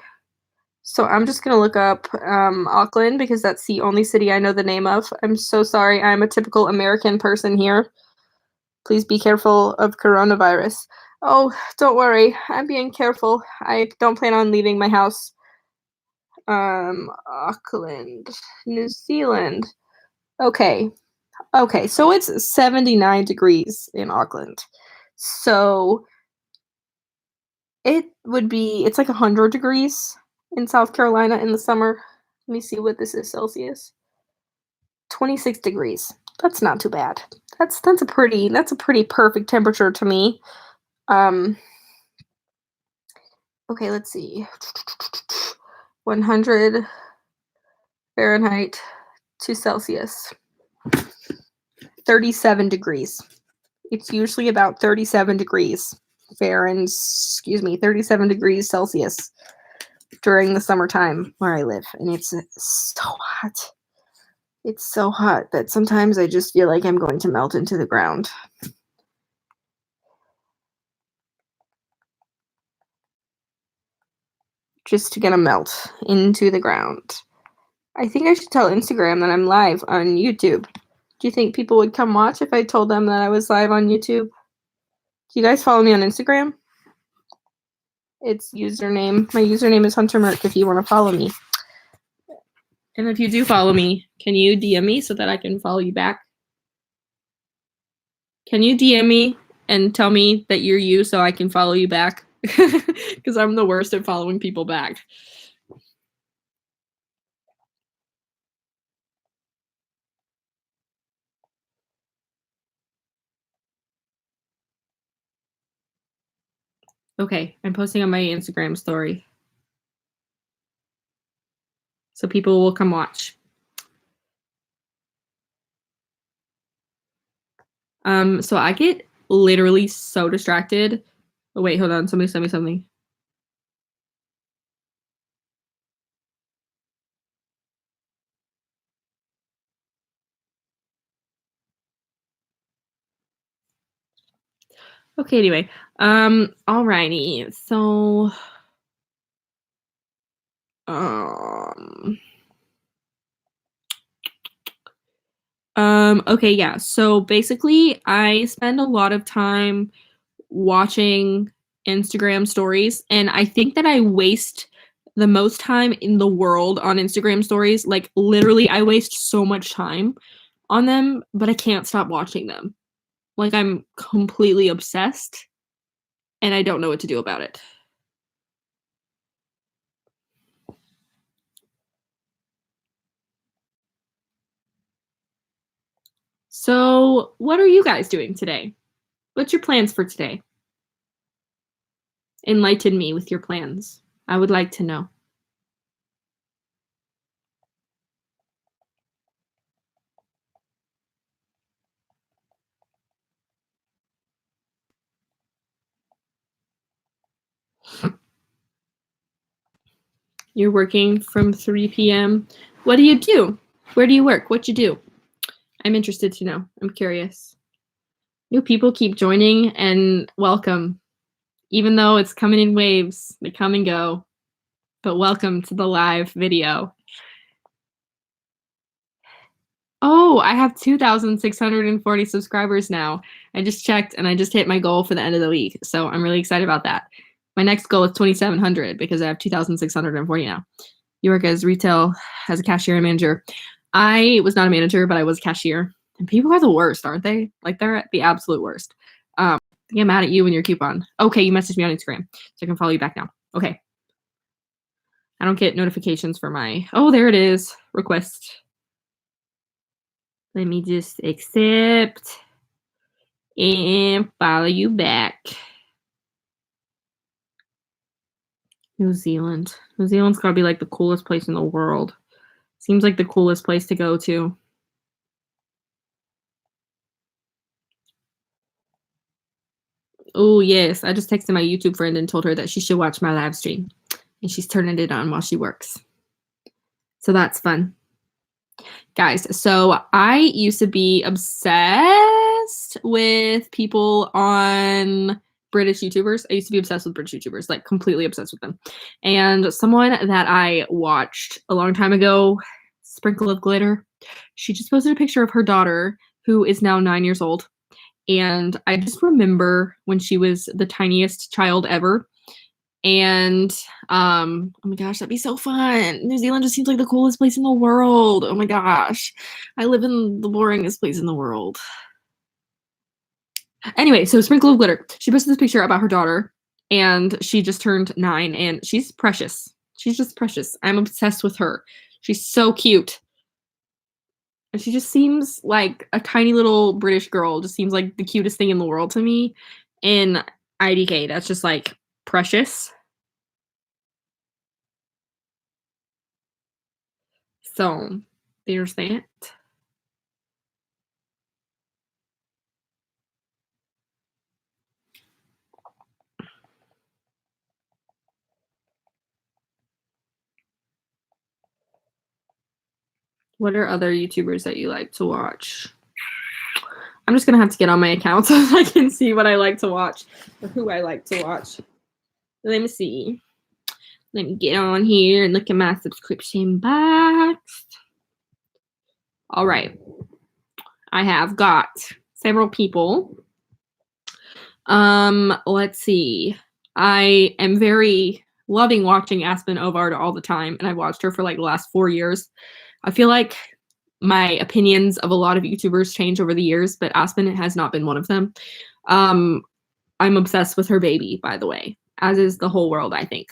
So I'm just gonna look up Auckland because that's the only city I know the name of. I'm so sorry. I'm a typical American person here. Please be careful of coronavirus. Oh, don't worry. I'm being careful. I don't plan on leaving my house. Auckland, New Zealand. Okay. Okay, so it's 79 degrees in Auckland. So it's like 100 degrees in South Carolina in the summer. Let me see what this is Celsius. 26 degrees. That's not too bad. That's a pretty perfect temperature to me. Um, okay, let's see. 100 Fahrenheit to Celsius. 37 degrees. It's usually about 37 degrees Fahrenheit, 37 degrees Celsius during the summertime where I live. And it's so hot. It's so hot that sometimes I just feel like I'm going to melt into the ground. Just gonna melt into the ground. I think I should tell Instagram that I'm live on YouTube. Do you think people would come watch if I told them that I was live on YouTube? Do you guys follow me on Instagram? It's username. My username is Hunter Merk if you want to follow me. And if you do follow me, can you DM me so that I can follow you back? Can you DM me and tell me that you're you so I can follow you back? Because I'm the worst at following people back. Okay, I'm posting on my Instagram story. So people will come watch. So I get literally so distracted. Oh, wait, hold on. Somebody send me something. Okay, anyway. Alrighty. So okay, yeah. So basically I spend a lot of time watching Instagram stories, and I think that I waste the most time in the world on Instagram stories. Like literally I waste so much time on them, but I can't stop watching them. Like I'm completely obsessed and I don't know what to do about it. So, what are you guys doing today? What's your plans for today? Enlighten me with your plans. I would like to know. You're working from 3 p.m. What do you do? Where do you work? What you do? I'm interested to know. I'm curious. New people keep joining and welcome. Even though it's coming in waves, they come and go. But welcome to the live video. Oh, I have 2,640 subscribers now. I just checked and I just hit my goal for the end of the week. So I'm really excited about that. My next goal is 2,700 because I have 2,640 now. You work as retail, as a cashier and manager. I was not a manager, but I was a cashier. And people are the worst, aren't they? Like they're the absolute worst. They get mad at you and your coupon. Okay, you messaged me on Instagram, so I can follow you back now. Okay. I don't get notifications for my, oh, there it is, request. Let me just accept and follow you back. New Zealand. New Zealand's gotta be like the coolest place in the world. Seems like the coolest place to go to. Oh, yes. I just texted my YouTube friend and told her that she should watch my live stream. And she's turning it on while she works. So that's fun. Guys, so I used to be obsessed with people on British YouTubers. I used to be obsessed with British YouTubers, like completely obsessed with them. And someone that I watched a long time ago, Sprinkle of Glitter, she just posted a picture of her daughter, who is now 9 years old. And I just remember when she was the tiniest child ever. And oh my gosh, that'd be so fun. New Zealand just seems like the coolest place in the world. Oh my gosh. I live in the boringest place in the world. Anyway, so Sprinkle of Glitter. She posted this picture about her daughter, and she just turned 9, and she's precious. She's just precious. I'm obsessed with her. She's so cute. And she just seems like a tiny little British girl. Just seems like the cutest thing in the world to me. And IDK. That's just like precious. So there's that. What are other YouTubers that you like to watch? I'm just gonna have to get on my account so I can see what I like to watch or who I like to watch. Let me see. Let me get on here and look at my subscription box. All right. I have got several people. Let's see. I am very loving watching Aspen Ovard all the time, and I've watched her for like the last 4 years. I feel like my opinions of a lot of YouTubers change over the years, but Aspen has not been one of them. I'm obsessed with her baby, by the way, as is the whole world, I think.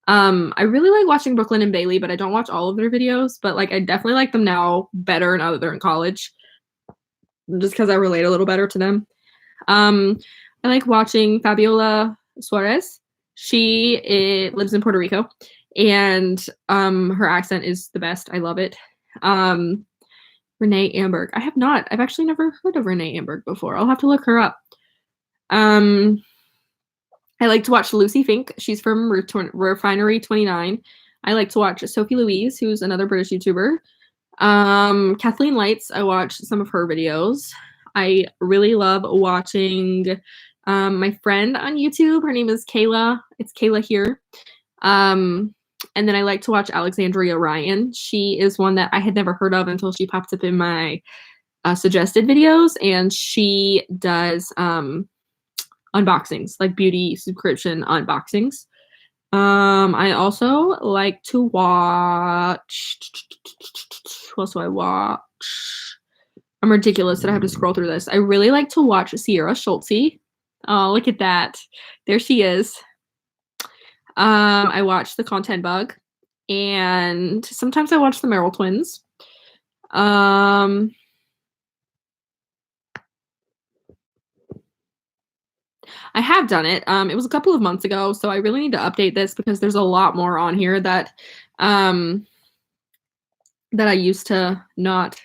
I really like watching Brooklyn and Bailey, but I don't watch all of their videos, but like I definitely like them now better now that they're in college, just because I relate a little better to them. I like watching Fabiola Suarez. She lives in Puerto Rico, and her accent is the best. I love it. Renee Amberg. I've actually never heard of Renee Amberg before. I'll have to look her up. I like to watch Lucy Fink. She's from Refinery 29. I like to watch Sophie Louise, who's another British YouTuber. Kathleen Lights. I watch some of her videos. I really love watching my friend on YouTube. Her name is Kayla. It's Kayla here. And then I like to watch Alexandria Ryan. She is one that I had never heard of until she popped up in my suggested videos, and she does unboxings, like beauty subscription unboxings. I also like to watch. What else do I watch? I'm ridiculous that I have to scroll through this. I really like to watch Sierra Schultze. Oh, look at that. There she is. I watch The Content Bug, and sometimes I watch the Merrill Twins. I have done it. It was a couple of months ago, so I really need to update this because there's a lot more on here that I used to not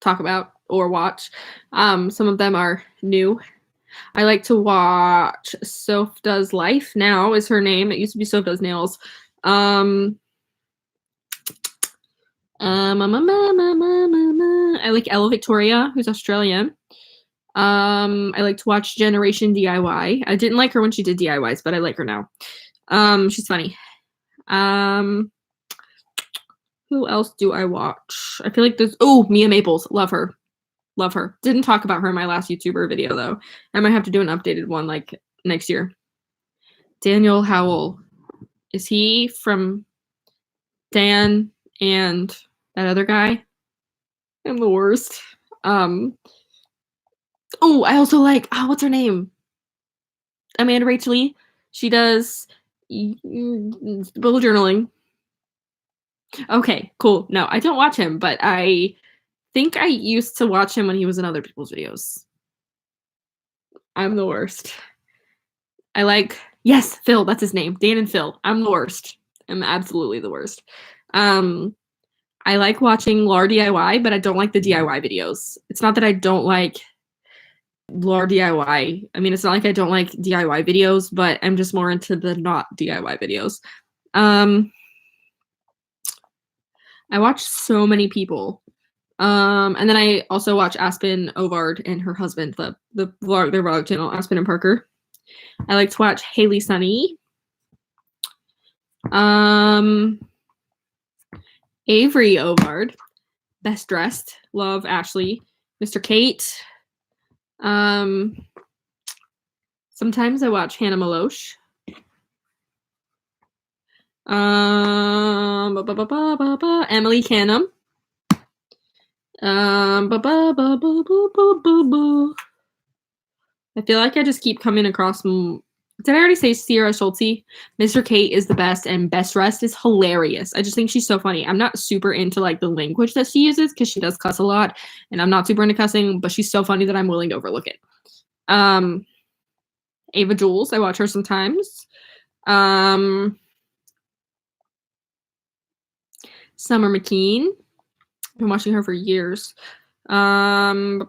talk about or watch. Some of them are new. I like to watch Soph Does Life now is her name. It used to be Soph Does Nails. I like Ella Victoria, who's Australian. I like to watch Generation DIY. I didn't like her when she did DIYs, but I like her now. She's funny. Who else do I watch? I feel like there's Mia Maples. Love her. Love her. Didn't talk about her in my last YouTuber video though. I might have to do an updated one like next year. Daniel Howell. Is he from Dan and that other guy? I'm the worst. I also like what's her name? Amanda Rachel Lee. She does bullet journaling. Okay, cool. No, I don't watch him, but I think I used to watch him when he was in other people's videos. I'm the worst. I like, yes, Phil, that's his name. Dan and Phil. I'm the worst. I'm absolutely the worst. I like watching Lar DIY, but I don't like the DIY videos. It's not that I don't like Lar DIY. I mean, it's not like I don't like DIY videos, but I'm just more into the not DIY videos. I watch so many people. And then I also watch Aspen Ovard and her husband, their vlog channel, Aspen and Parker. I like to watch Haley Sunny. Avery Ovard, Best Dressed, love Ashley. Mr. Kate. Sometimes I watch Hannah Maloche. Emily Canham. I feel like I just keep coming across. Did I already say Sierra Schultze? Mr. Kate is the best, and Best Dressed is hilarious. I just think she's so funny. I'm not super into like the language that she uses because she does cuss a lot, and I'm not super into cussing, but she's so funny that I'm willing to overlook it. Ava Jules, I watch her sometimes. Summer McKean, I've been watching her for years. Michaela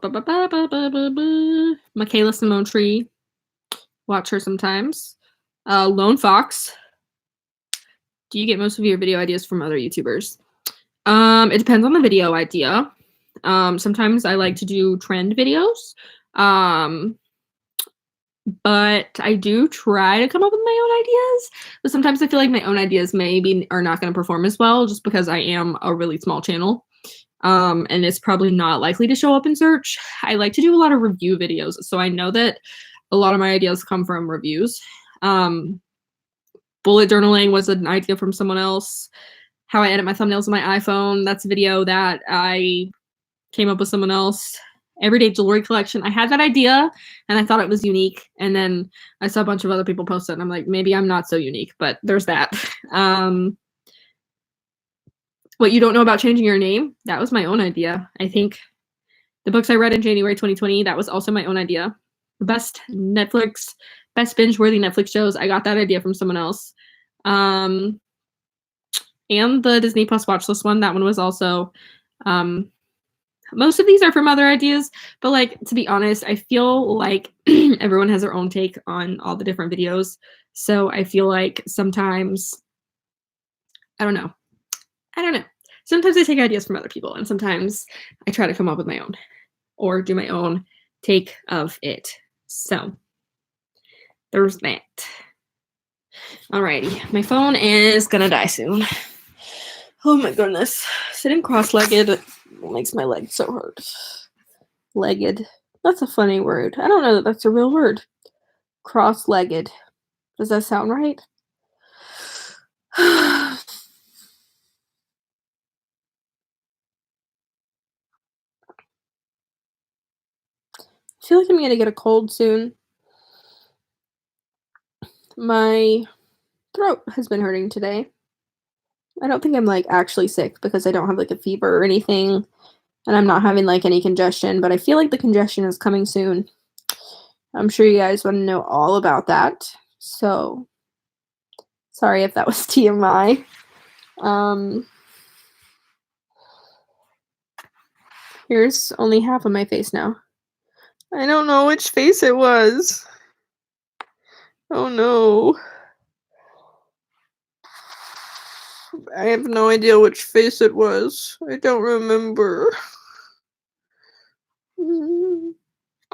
Simone Tree, watch her sometimes. Lone Fox. Do you get most of your video ideas from other YouTubers? It depends on the video idea. Sometimes I like to do trend videos. But I do try to come up with my own ideas. But sometimes I feel like my own ideas maybe are not going to perform as well just because I am a really small channel. And it's probably not likely to show up in search. I like to do a lot of review videos, so I know that a lot of my ideas come from reviews. Bullet journaling was an idea from someone else. How I edit my thumbnails on my iPhone, that's a video that I came up with someone else. Everyday jewelry collection, I had that idea and I thought it was unique, and then I saw a bunch of other people post it and I'm like, maybe I'm not so unique, but there's that. What you don't know about changing your name, that was my own idea. I think the books I read in January 2020, that was also my own idea. The best binge-worthy Netflix shows, I got that idea from someone else. And the Disney Plus watchlist one, that one was also, most of these are from other ideas, but like, to be honest, I feel like everyone has their own take on all the different videos. So I feel like sometimes, I don't know. Sometimes I take ideas from other people and sometimes I try to come up with my own or do my own take of it. So there's that. Alrighty, my phone is gonna die soon. Oh my goodness. Sitting cross-legged makes my legs so hurt. Legged. That's a funny word. I don't know that that's a real word. Cross-legged. Does that sound right? I feel like I'm gonna get a cold soon. My throat has been hurting today. I don't think I'm like actually sick because I don't have like a fever or anything, and I'm not having like any congestion, but I feel like the congestion is coming soon. I'm sure you guys want to know all about that. So sorry if that was TMI. Here's only half of my face now. I don't know which face it was. Oh no. I have no idea which face it was. I don't remember.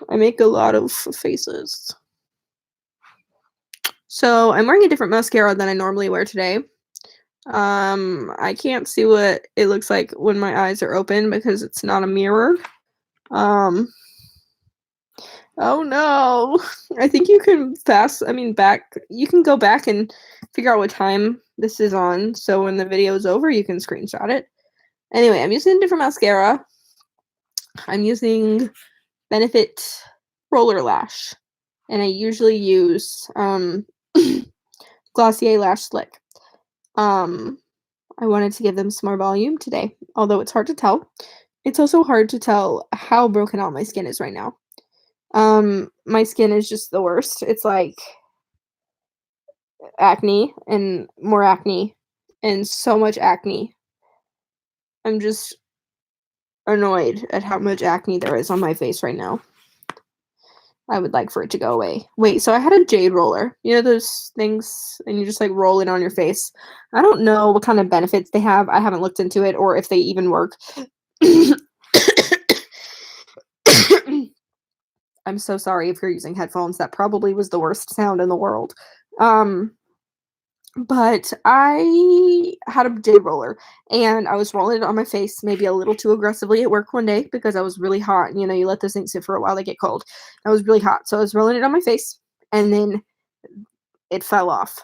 I make a lot of faces. So I'm wearing a different mascara than I normally wear today. I can't see what it looks like when my eyes are open because it's not a mirror. Oh no. I think you can you can go back and figure out what time this is on. So when the video is over, you can screenshot it. Anyway, I'm using a different mascara. I'm using Benefit Roller Lash. And I usually use Glossier Lash Slick. I wanted to give them some more volume today, although it's hard to tell. It's also hard to tell how broken out my skin is right now. My skin is just the worst. It's like acne and more acne and so much acne. I'm just annoyed at how much acne there is on my face right now. I would like for it to go away. Wait, so I had a jade roller. You know those things, and you just like roll it on your face. I don't know what kind of benefits they have. I haven't looked into it or if they even work. I'm so sorry if you're using headphones. That probably was the worst sound in the world. But I had a jade roller and I was rolling it on my face maybe a little too aggressively at work one day because I was really hot. And, you know, you let those things sit for a while, they get cold. I was really hot. So I was rolling it on my face and then it fell off.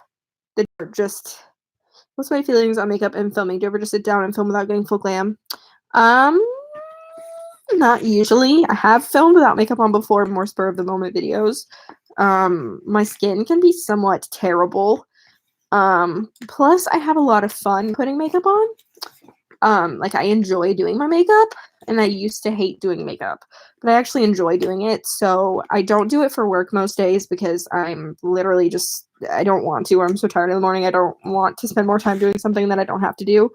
The just, what's my feelings on makeup and filming? Do you ever just sit down and film without getting full glam? Not usually. I have filmed without makeup on before, more spur of the moment videos. My skin can be somewhat terrible. Plus I have a lot of fun putting makeup on. Like I enjoy doing my makeup. and I used to hate doing makeup, but I actually enjoy doing it. So I don't do it for work most days because I'm literally just, I don't want to. I'm so tired in the morning. I don't want to spend more time doing something that I don't have to do.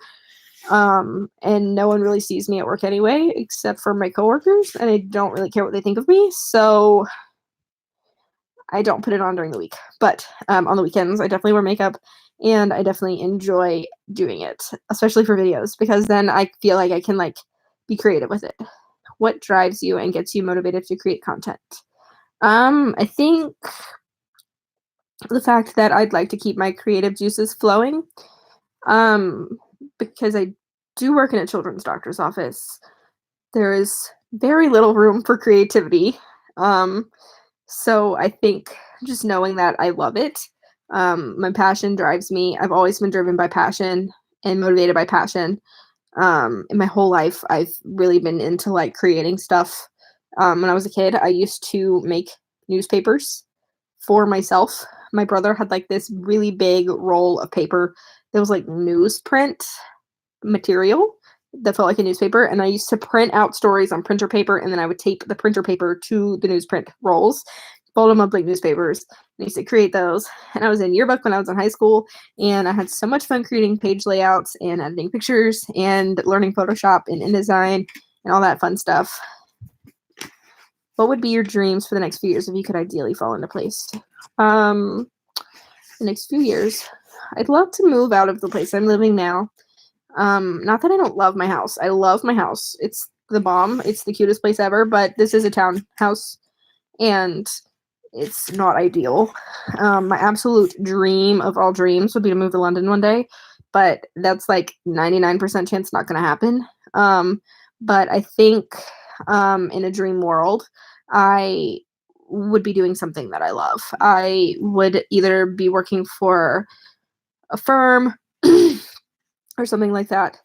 And no one really sees me at work anyway, except for my coworkers, and I don't really care what they think of me. So I don't put it on during the week, but on the weekends, I definitely wear makeup, and I definitely enjoy doing it, especially for videos, because then I feel like I can like be creative with it. What drives you and gets you motivated to create content? I think the fact that I'd like to keep my creative juices flowing, um, because I do work in a children's doctor's office. There is very little room for creativity. Um, so I think just knowing that I love it, my passion drives me. I've always been driven by passion and motivated by passion. In my whole life, I've really been into like creating stuff. When I was a kid, I used to make newspapers for myself. My brother had like this really big roll of paper that was like newsprint material that felt like a newspaper, and I used to print out stories on printer paper, and then I would tape the printer paper to the newsprint rolls, fold them up like newspapers, and I used to create those. And I was in yearbook when I was in high school, and I had so much fun creating page layouts and editing pictures and learning Photoshop and InDesign and all that fun stuff. What would be your dreams for the next few years if you could ideally fall into place? The next few years, I'd love to move out of the place I'm living now. Not that I don't love my house. I love my house. It's the bomb. It's the cutest place ever, but this is a townhouse and it's not ideal. My absolute dream of all dreams would be to move to London one day, but that's like 99% chance not going to happen. But I think in a dream world, I would be doing something that I love. I would either be working for a firm or something like that.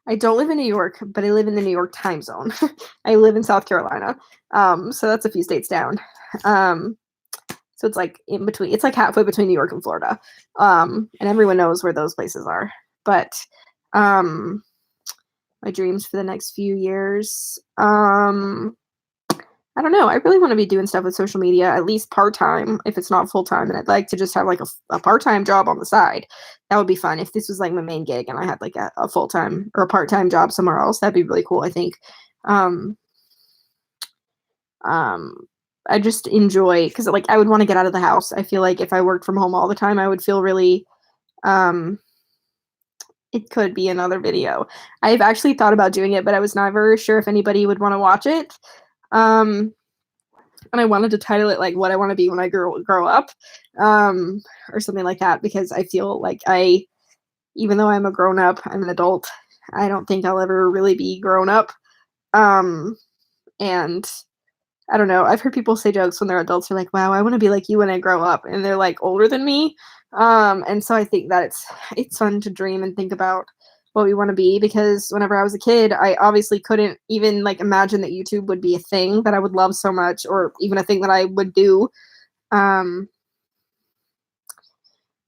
I don't live in New York, but I live in the New York time zone. I live in South Carolina. So that's a few states down. So it's like in between, it's like halfway between New York and Florida. And everyone knows where those places are. But my dreams for the next few years, I don't know. I really want to be doing stuff with social media, at least part-time, if it's not full-time. And I'd like to just have like a part-time job on the side. That would be fun. If this was like my main gig and I had like a full-time or a part-time job somewhere else, that'd be really cool, I think. I just enjoy, because like I would want to get out of the house. I feel like if I worked from home all the time, I would feel really, it could be another video. I've actually thought about doing it, but I was never sure if anybody would want to watch it. And I wanted to title it like what I want to be when I grow up, or something like that, because I feel like even though I'm a grown up, I'm an adult. I don't think I'll ever really be grown up. And I don't know. I've heard people say jokes when they're adults. They're like, "Wow, I want to be like you when I grow up," and they're like older than me. And so I think that it's fun to dream and think about what we want to be, because whenever I was a kid, I obviously couldn't even like imagine that YouTube would be a thing that I would love so much, or even a thing that I would do. My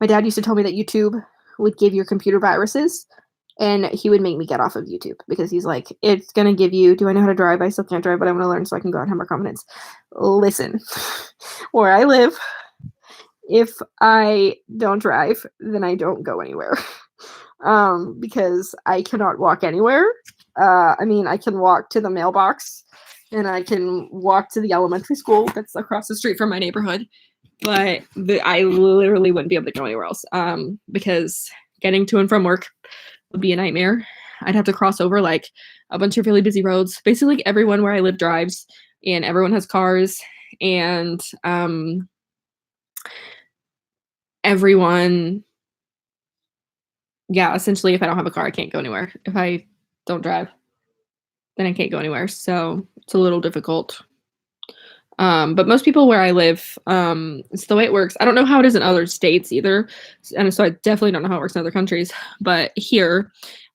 dad used to tell me that YouTube would give your computer viruses, and he would make me get off of YouTube because he's like, it's going to give you, do I know how to drive? I still can't drive, but I want to learn so I can go out and have more confidence. Listen, where I live, if I don't drive, then I don't go anywhere. Because I cannot walk anywhere. I mean, I can walk to the mailbox and I can walk to the elementary school that's across the street from my neighborhood, but I literally wouldn't be able to go anywhere else, because getting to and from work would be a nightmare. I'd have to cross over like a bunch of really busy roads. Basically, everyone where I live drives, and everyone has cars, and everyone, yeah, essentially, if I don't have a car, I can't go anywhere. If I don't drive, then I can't go anywhere. So it's a little difficult. But most people where I live, it's the way it works. I don't know how it is in other states either. And so I definitely don't know how it works in other countries. But here,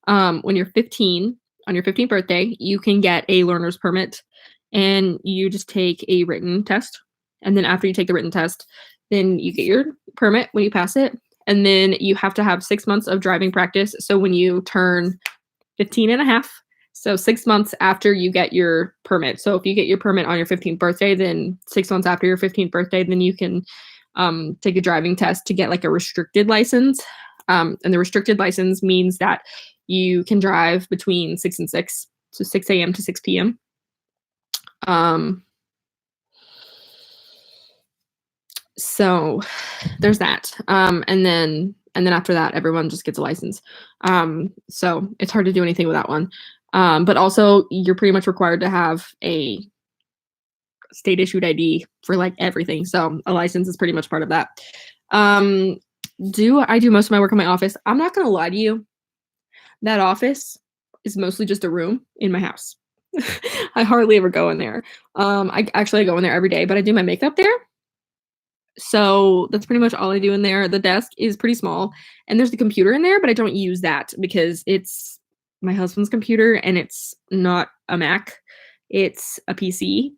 when you're 15, on your 15th birthday, you can get a learner's permit, and you just take a written test. And then after you take the written test, then you get your permit when you pass it. And then you have to have 6 months of driving practice. So when you turn 15 and a half, So 6 months after you get your permit. So if you get your permit on your 15th birthday, then 6 months after your 15th birthday, then you can take a driving test to get like a restricted license. And the restricted license means that you can drive between 6 and 6, so 6 a.m. to 6 p.m. So there's that. And then after that, everyone just gets a license. So it's hard to do anything with that one. But also, you're pretty much required to have a state issued ID for like everything. So a license is pretty much part of that. Do I do most of my work in my office? I'm not gonna lie to you. That office is mostly just a room in my house. I hardly ever go in there. I go in there every day, but I do my makeup there. So that's pretty much all I do in there. The desk is pretty small, and there's the computer in there, but I don't use that because it's my husband's computer and it's not a Mac. It's a PC.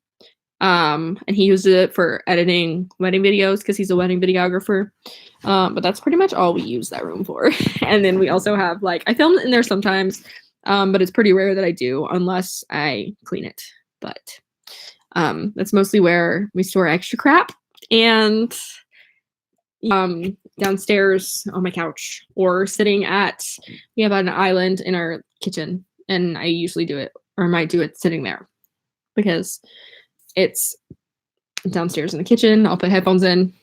And he uses it for editing wedding videos because he's a wedding videographer. But that's pretty much all we use that room for. And then we also have like I film in there sometimes, but it's pretty rare that I do unless I clean it. But that's mostly where we store extra crap. And downstairs on my couch or sitting at we have an island in our kitchen, and I usually do it or might do it sitting there because it's downstairs in the kitchen. I'll put headphones in.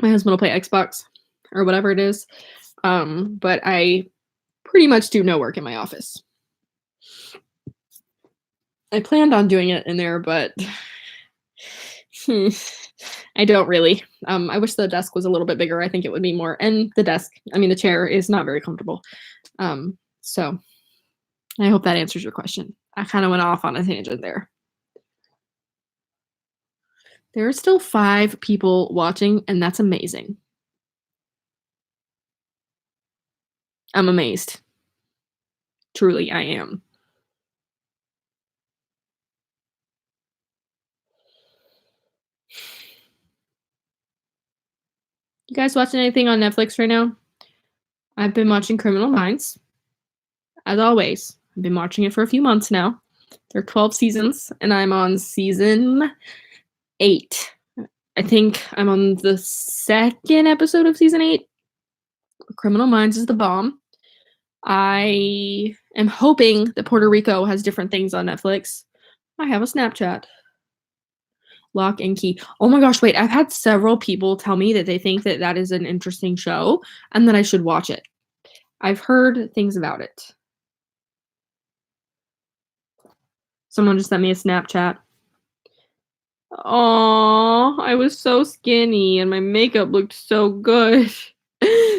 My husband will play Xbox or whatever it is. But I pretty much do no work in my office. I planned on doing it in there, but I don't really. I wish the desk was a little bit bigger. I think it would be more. And the chair is not very comfortable. So I hope that answers your question. I kind of went off on a tangent there. There are still 5 people watching, and that's amazing. I'm amazed. Truly, I am. You guys watching anything on Netflix right now? I've been watching Criminal Minds. As always, I've been watching it for a few months now. There are 12 seasons, and I'm on season 8. I think I'm on the 2nd episode of season 8. Criminal Minds is the bomb. I am hoping that Puerto Rico has different things on Netflix. I have a Snapchat. Lock and Key. Oh my gosh, wait. I've had several people tell me that they think that that is an interesting show and that I should watch it. I've heard things about it. Someone just sent me a Snapchat. Oh, I was so skinny and my makeup looked so good.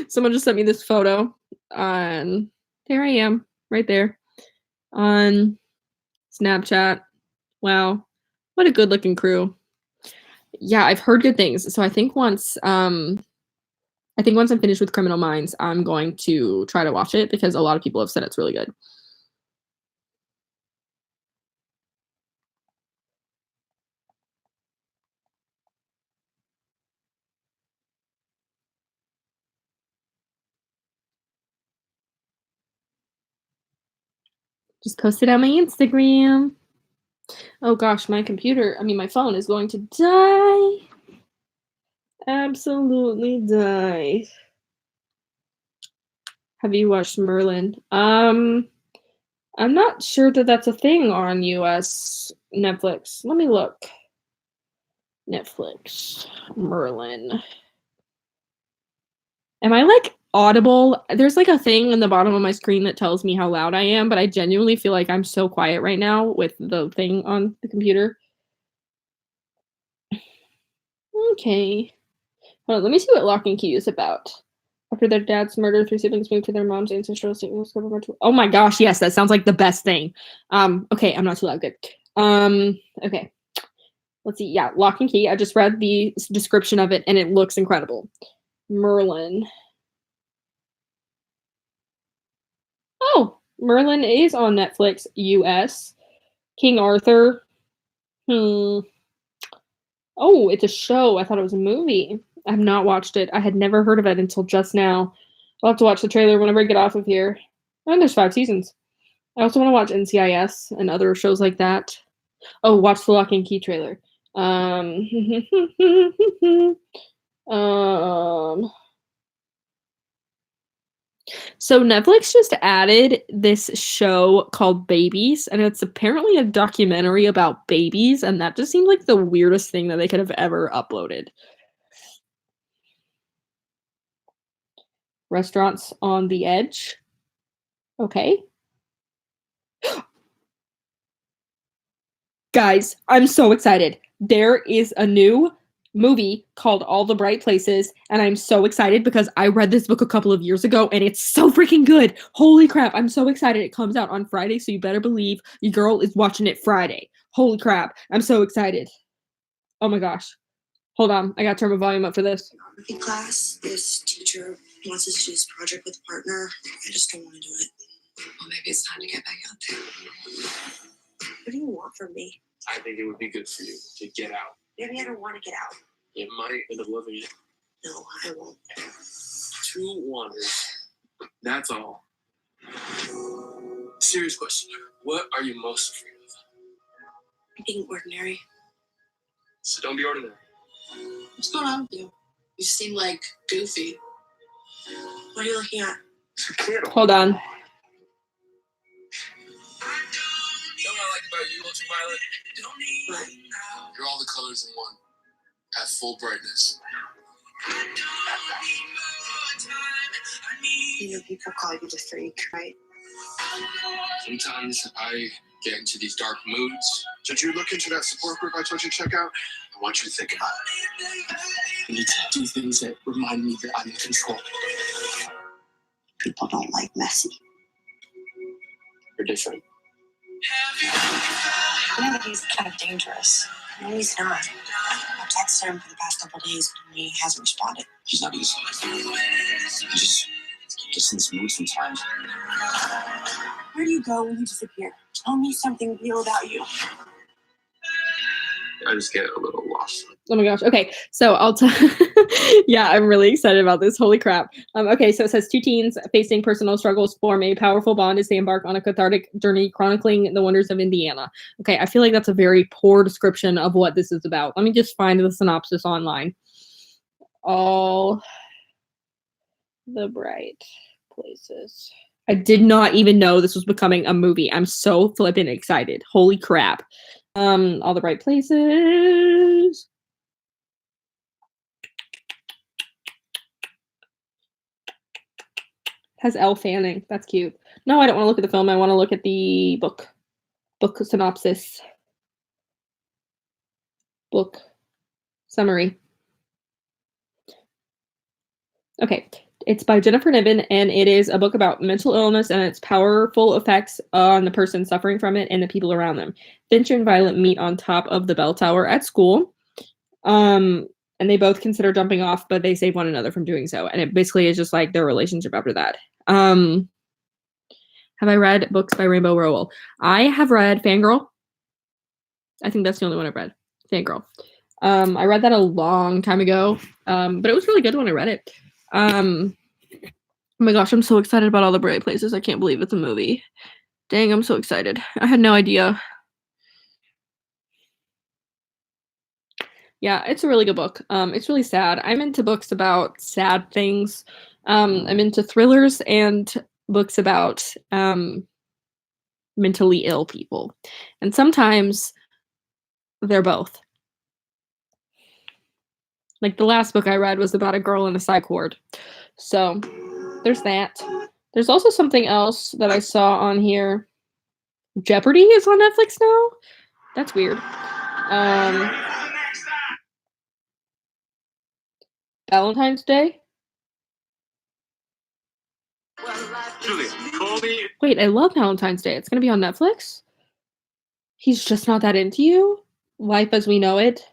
Someone just sent me this photo. And there I am, right there on Snapchat. Wow, what a good looking crew. Yeah, I've heard good things. So I think once I'm finished with Criminal Minds, I'm going to try to watch it because a lot of people have said it's really good. Just post it on my Instagram. Oh gosh, my phone is going to die. Absolutely die. Have you watched Merlin? I'm not sure that that's a thing on US Netflix. Let me look. Netflix. Merlin. Am I like audible? There's like a thing in the bottom of my screen that tells me how loud I am, but I genuinely feel like I'm so quiet right now with the thing on the computer. Okay. Hold on, let me see what Lock and Key is about. After their dad's murder, 3 siblings moved to their mom's ancestral estate. Oh my gosh, yes, that sounds like the best thing. Okay, I'm not too loud. Good. Okay. Let's see. Yeah, Lock and Key. I just read the description of it and it looks incredible. Merlin. Oh, Merlin is on Netflix US. King Arthur. Oh, it's a show. I thought it was a movie. I have not watched it. I had never heard of it until just now. I'll have to watch the trailer whenever I get off of here. And there's 5 seasons. I also want to watch NCIS and other shows like that. Oh, watch the Lock and Key trailer. Um, um, so Netflix just added this show called Babies, and it's apparently a documentary about babies, and that just seemed like the weirdest thing that they could have ever uploaded. Restaurants on the Edge. Okay. Guys, I'm so excited. There is a new movie called All the Bright Places, and I'm so excited because I read this book a couple of years ago and it's so freaking good. Holy crap, I'm so excited. It comes out on Friday, so you better believe your girl is watching it Friday. Holy crap, I'm so excited. Oh my gosh. Hold on, I gotta turn my volume up for this. Photography class, this teacher wants us to do this project with a partner. I just don't want to do it. Well, maybe it's time to get back out there. What do you want from me? I think it would be good for you to get out. Maybe I don't want to get out. You might end up loving it. No, I won't. 2 wonders. That's all. Serious question. What are you most afraid of? Being ordinary. So don't be ordinary. What's going on with you? You seem like goofy. What are you looking at? Hold on. You know what I like about you, Ultraviolet? What? You're all the colors in one, at full brightness. You know, people call you the freak, right? Sometimes I get into these dark moods. Did you look into that support group I told you to check out? I want you to think about it. I need to do things that remind me that I'm in control. People don't like messy. You're different. You know, he's kind of dangerous. No, he's not. I've texted him for the past couple days and he hasn't responded. He's not easy. He just gets in this mood sometimes. Where do you go when you disappear? Tell me something real about you. I just get a little lost. Oh my gosh. Okay, so yeah, I'm really excited about this. Holy crap. Okay, so it says 2 teens facing personal struggles form a powerful bond as they embark on a cathartic journey chronicling the wonders of Indiana. Okay, I feel like that's a very poor description of what this is about. Let me just find the synopsis online. All the Bright Places. I did not even know this was becoming a movie. I'm so flippin' excited. Holy crap. All the Bright Places. Has Elle Fanning. That's cute. No, I don't want to look at the film. I want to look at the book. Book synopsis. Book summary. Okay. It's by Jennifer Niven, and it is a book about mental illness and its powerful effects on the person suffering from it and the people around them. Fincher and Violet meet on top of the bell tower at school. And they both consider jumping off, but they save one another from doing so. And it basically is just like their relationship after that. Have I read books by Rainbow Rowell? I have read Fangirl. I think that's the only one I've read. Fangirl. I read that a long time ago, but it was really good when I read it. Oh my gosh, I'm so excited about All the Bright Places. I can't believe it's a movie. Dang, I'm so excited. I had no idea. Yeah, it's a really good book. It's really sad. I'm into books about sad things. I'm into thrillers and books about mentally ill people. And sometimes they're both. Like the last book I read was about a girl in a psych ward. So there's that. There's also something else that I saw on here. Jeopardy is on Netflix now? That's weird. Valentine's Day? Julie, call me. Wait, I love Valentine's Day. It's gonna be on Netflix? He's just not that into you? Life as we know it?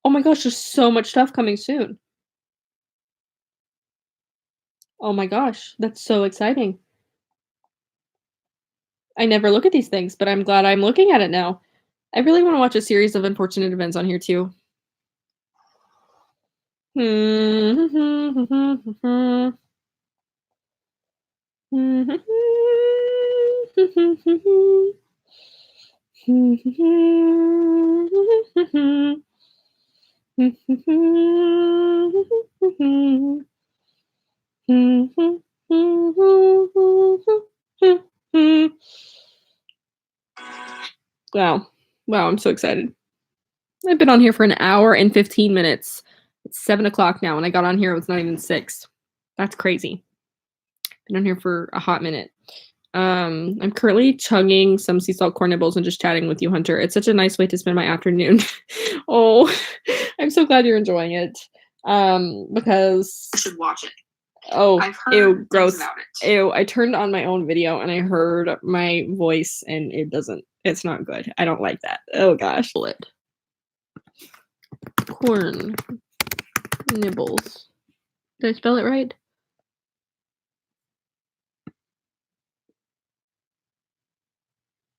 Oh my gosh, there's so much stuff coming soon. Oh my gosh, that's so exciting. I never look at these things, but I'm glad I'm looking at it now. I really want to watch a series of unfortunate events on here too. Wow. Wow, I'm so excited. I've been on here for an hour and 15 minutes. It's 7 o'clock now. When I got on here, it was not even 6. That's crazy. Been on here for a hot minute. I'm currently chugging some sea salt corn nibbles and just chatting with you, Hunter. It's such a nice way to spend my afternoon. Oh, I'm so glad you're enjoying it. Because I should watch it. oh, I've heard ew, things gross. about it. Ew, I turned on my own video and I heard my voice and it's not good. I don't like that. Oh gosh. Corn nibbles. Did I spell it right?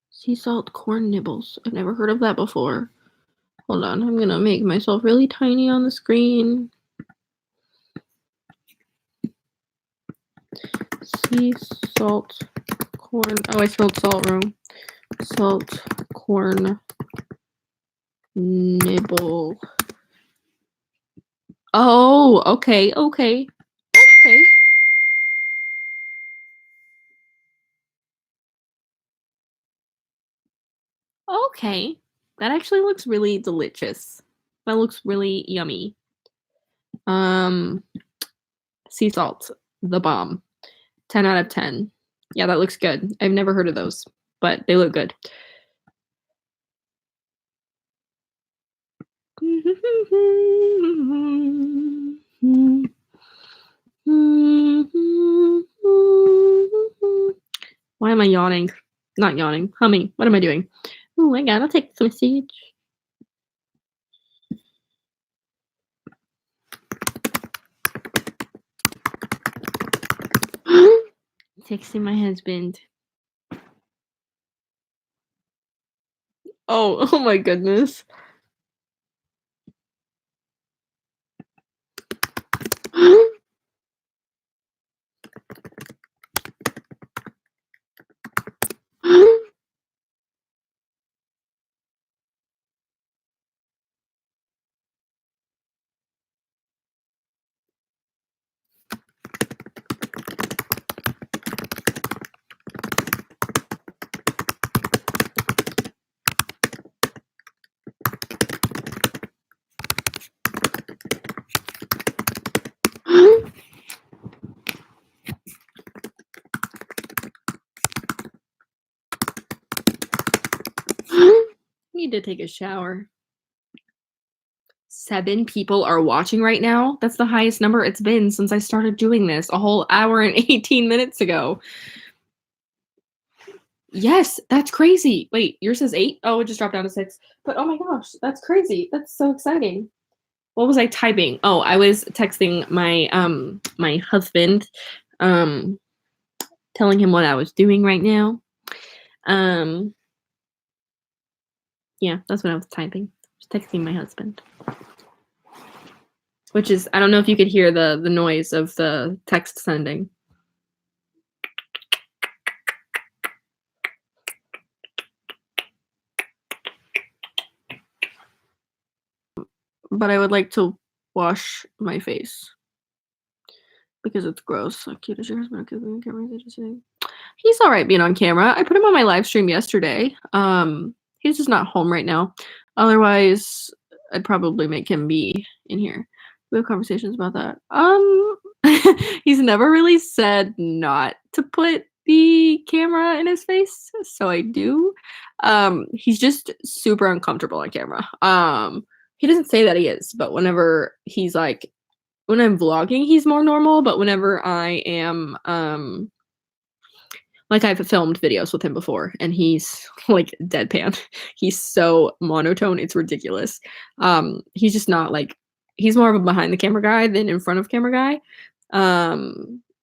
Sea salt corn nibbles. I've never heard of that before. Hold on, I'm gonna make myself really tiny on the screen. Sea salt corn. Oh, I spelled salt wrong. Salt corn nibble. Oh, okay. Okay. That actually looks really delicious. That looks really yummy. Sea salt, the bomb. 10 out of 10. Yeah, that looks good. I've never heard of those, but they look good. Why am I yawning? Not yawning. Humming. What am I doing? Oh my god, I'll take this message. Texting my husband. Oh my goodness. Need to take a shower. 7 people are watching right now. That's the highest number it's been since I started doing this a whole hour and 18 minutes ago. Yes, that's crazy. Wait, yours says 8? Oh, it just dropped down to 6. But oh my gosh, that's crazy. That's so exciting. What was I typing? Oh, I was texting my my husband, telling him what I was doing right now. Yeah, that's what I was typing. Just texting my husband. Which is, I don't know if you could hear the noise of the text sending. But I would like to wash my face because it's gross. How cute is your husband? Okay, on camera. He's all right being on camera. I put him on my live stream yesterday. He's just not home right now. Otherwise, I'd probably make him be in here. We have conversations about that. He's never really said not to put the camera in his face, so I do. He's just super uncomfortable on camera. He doesn't say that he is, but whenever he's like, when I'm vlogging, he's more normal, but whenever I am, like I've filmed videos with him before and he's like deadpan. He's so monotone, it's ridiculous. He's just not like, he's more of a behind the camera guy than in front of camera guy.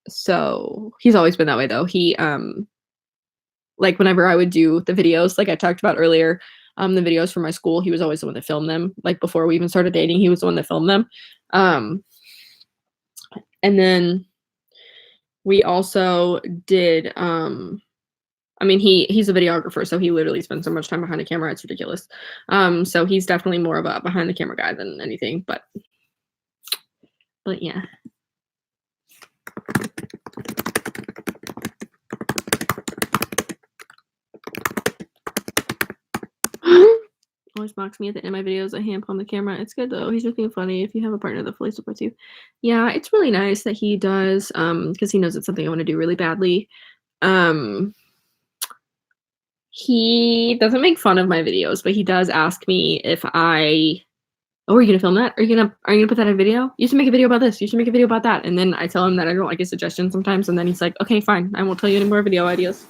So he's always been that way though. He, like whenever I would do the videos, like I talked about earlier, the videos for my school, he was always the one that filmed them. Like before we even started dating, he was the one that filmed them. And then we also did I mean, he's a videographer, so he literally spends so much time behind the camera, it's ridiculous. So he's definitely more of a behind the camera guy than anything, but yeah. Always mocks me at the end of my videos. I hand palm the camera. It's good though. He's just being funny. If you have a partner that fully supports you, yeah, it's really nice that he does. Because he knows it's something I want to do really badly. He doesn't make fun of my videos, but he does ask me if I. Oh, are you gonna film that? Are you gonna put that in a video? You should make a video about this. You should make a video about that. And then I tell him that I don't like his suggestions sometimes, and then he's like, okay, fine. I won't tell you any more video ideas.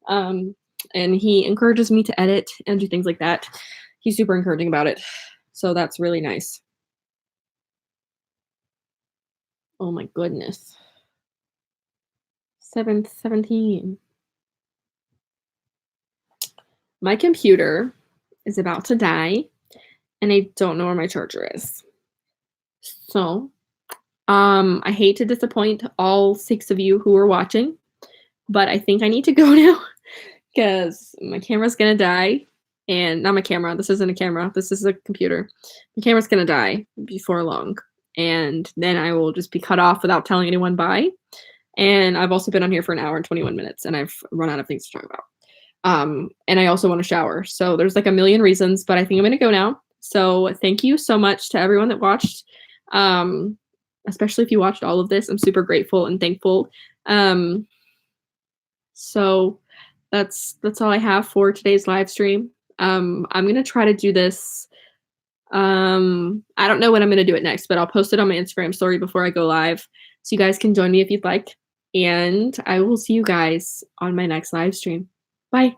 And he encourages me to edit and do things like that. He's super encouraging about it. So that's really nice. Oh my goodness. 7:17. My computer is about to die, and I don't know where my charger is. So, I hate to disappoint all 6 of you who are watching, but I think I need to go now because my camera's gonna die. And not my camera. This isn't a camera. This is a computer. The camera's gonna die before long, and then I will just be cut off without telling anyone bye. And I've also been on here for an hour and 21 minutes, and I've run out of things to talk about. And I also want to shower. So there's like a million reasons, but I think I'm gonna go now. So thank you so much to everyone that watched. Especially if you watched all of this. I'm super grateful and thankful. So that's all I have for today's live stream. I'm gonna try to do this. I don't know when I'm gonna do it next, but I'll post it on my Instagram story before I go live, so you guys can join me if you'd like. And I will see you guys on my next live stream. Bye.